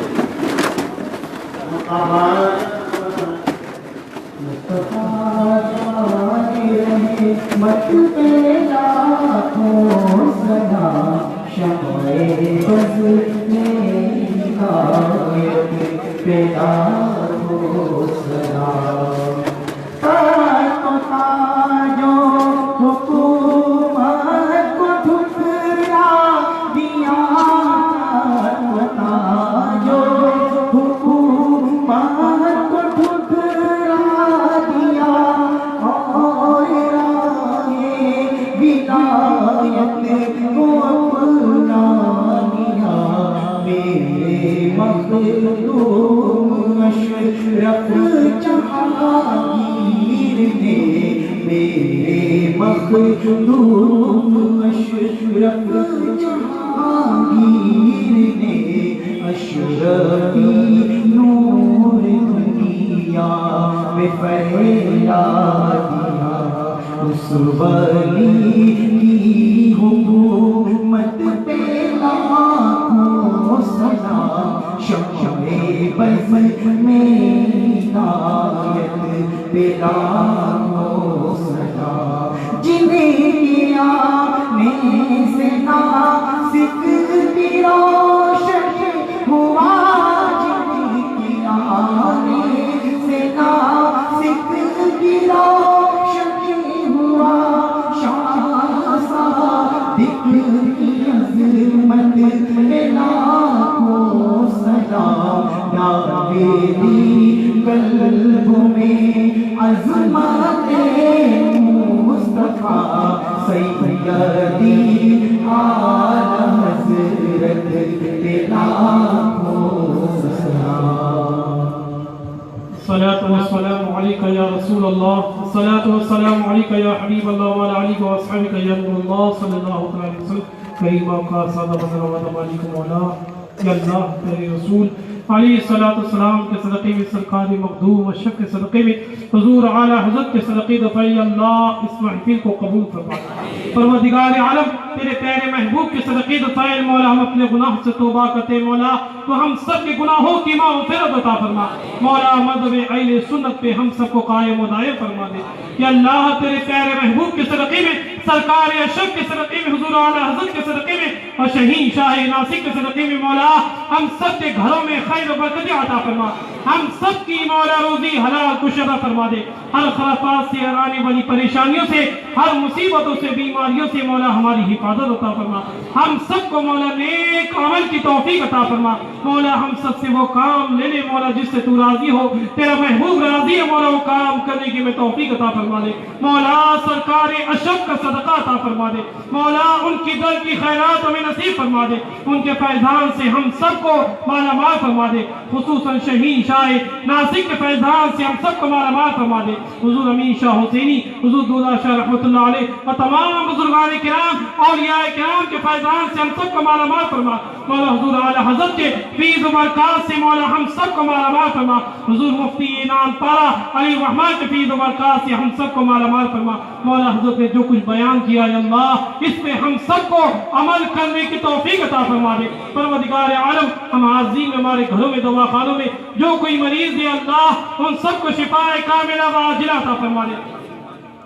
مت پہ لاکھوں سنا شمع بز میں ہدایت پہ لاکھوں سنا۔ جو حکومت کو ٹھکرا دیا، جو حکومت کو ٹھکرا دیا اور ولایت کو اپنا لیا، میرے مخدوم اشرف جہانگیر نے، میرے مخدوم اشرف جہانگیر نے اشرفی نور دنیا میں پھیلا دیا۔ اس ولی کی حکومت پہ لاکھوں سنا شمع بز میں ہدایت پہ لاکھوں سنا۔ جنہیں کیا میں سے ناسک کی روشن ہوا، جنہیں کیا میں سے ناسک کی روشن ہوا، شاہ صادق کی عظمت میں لاکھوں سلام۔ میری قلب میں عظمت مصطفیٰ سیدی اعلیٰ حضرت پہ لاکھوں سلام۔ الصلاة والسلام عليك يا رسول الله، الصلاة والسلام عليك يا حبيب الله وعلى آلك وأصحابك يا نور الله صلى الله عليه وسلم۔ كريما کا سادہ بدر و مالک مولا یا اللہ تیرے رسول علیہ الصلوۃ والسلام کے صدقے میں، سرکار مخدوم اشرف کے صدقے میں، حضور اعلیٰ حضرت کے صدقے دفعی اللہ اس محفل کو قبول فرما۔ پروردگار عالم تیرے پیارے محبوب کے صدقے دفعی مولا ہم اپنے گناہ سے توبہ کرتے مولا، تو ہم سب کے گناہوں کی مغفرت عطا فرما مولا۔ مذہب اہل سنت پہ ہم سب کو قائم و دائم فرما دے یا اللہ۔ تیرے پیارے محبوب کے صدقے میں، سرکار اشرف کے صدقے میں، حضور اعلیٰ حضرت کے صدقے میں اور شہین شاہ ناسک کے صدقے میں مولا ہم سب کے گھروں میں خیر و برکت عطا فرما۔ ہم سب کی مولا روزی حلال کش عطا فرما دے۔ ہر خلافات سے، ہر آنے والی پریشانیوں سے، ہر مصیبتوں سے، بیماریوں سے مولا ہماری حفاظت عطا فرما۔ ہم سب کو مولا نیک عمل کی توفیق عطا فرما مولا۔ ہم سب سے وہ کام لے لے مولا جس سے تو راضی ہو، تیرا محبوب راضی ہے مولا، وہ کام کرنے کی میں توفیق عطا فرما دے مولا۔ سرکار اشرف کا صدقہ عطا فرما دے مولا، ان کی در کی خیرات ہمیں نصیب فرما دے، ان کے فیضان سے ہم سب کو مالا مال فرما دے، خصوصاً شہین شاہ ناسک کے فیضان سے ہم سب کو مالا مال فرما دے۔ حضور امین شاہ حسینی، حضور دولہ شاہ رحمۃ اللہ علیہ اور تمام بزرگان کرام اولیاء کرام کے فیضان سے ہم سب کو مالا مال فرما مولا۔ حضور اعلیٰ حضرت کے فیض و برکات سے مولا ہم سب کو مالا مال فرما۔ حضور مفتی انعام پارا علی الرحمن کے فیض و برکات سے ہم سب کو مالا مال فرما مولا۔ حضرت نے جو کچھ بیان کیا ہے اللہ، اس پہ ہم سب کو عمل کرنے کی توفیق عطا فرما دے پروردگار عالم۔ ہم عظیم ہمارے گھروں میں، دوا خانوں میں جو کوئی مریض ہے اللہ، ان سب کو شفاء کاملہ و عاجلہ عطا فرما دے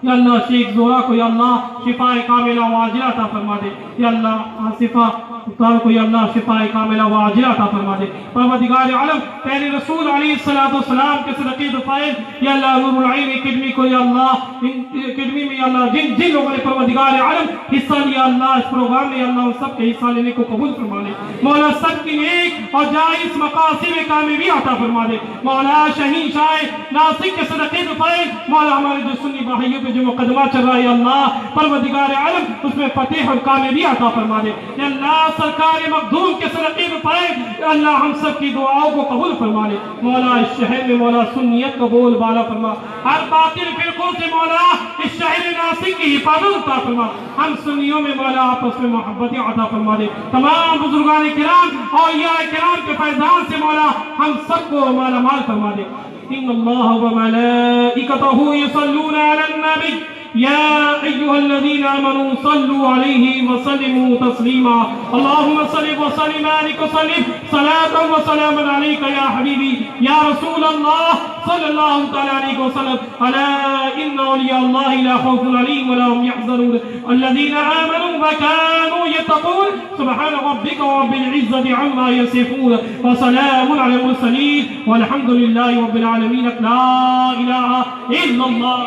یا اللہ شیخ زورا کو یا اللہ شفاء کاملہ واجلہ عطا فرما دے، یا اللہ آصفہ کو یا اللہ شفاء کاملہ واجلہ عطا فرما دے۔ پروردگار عالم پہلے رسول علیہ السلام کے صدقے دفائل یا اللہ نور العین اکیڈمی کو یا اللہ اکیڈمی میں یا اللہ جن لوگوں نے پروردگار عالم حصہ لیا اللہ اس پروگرام میں یا اللہ ان سب کے حصہ لینے کو قبول فرما دے۔ مولا سب کی نیک اور جائز مقاصد میں کامیابی عطا فرما دے۔ مولا شہین شاہ ناسک کے صدقے دفائل مولا ہمارے جو سنی بھائیوں پہ جو مقدمہ چل رہا ہے یا اللہ پروردگار عالم اس میں فتح اور کامیابی عطا فرما دے۔ یا اللہ سرکار مخدوم کے صدقے دفائل اللہ ہم سب کی دعاؤں کو قبول فرما لے۔ مولا اس شہر میں مولا سنیت کا بول بالا فرما، ہر باطل فرقوں سے مولا اس شہر ناسک کی حفاظت عطا فرما، ہم سنیوں میں مولا آپس میں محبت عطا فرما دے۔ تمام بزرگان کرام اور اولیاء کرام کے فیضان سے مولا ہم سب کو مالا مال فرما دے۔ ان اللہ وملائکتہ یصلون علی النبی يا أيها الذين آمنوا صلوا عليه وسلموا تسليما اللهم صل وسلم عليك وسلم صلاة وسلاما عليك يا حبيبي يا رسول الله صلى الله تعالى عليه وسلم ألا إن أولياء الله لا خوف عليهم ولا هم يحزنون الذين آمنوا وكانوا يتقون سبحان ربك رب العزة عما يصفون وسلام على المرسلين والحمد لله رب العالمين لا إله إلا الله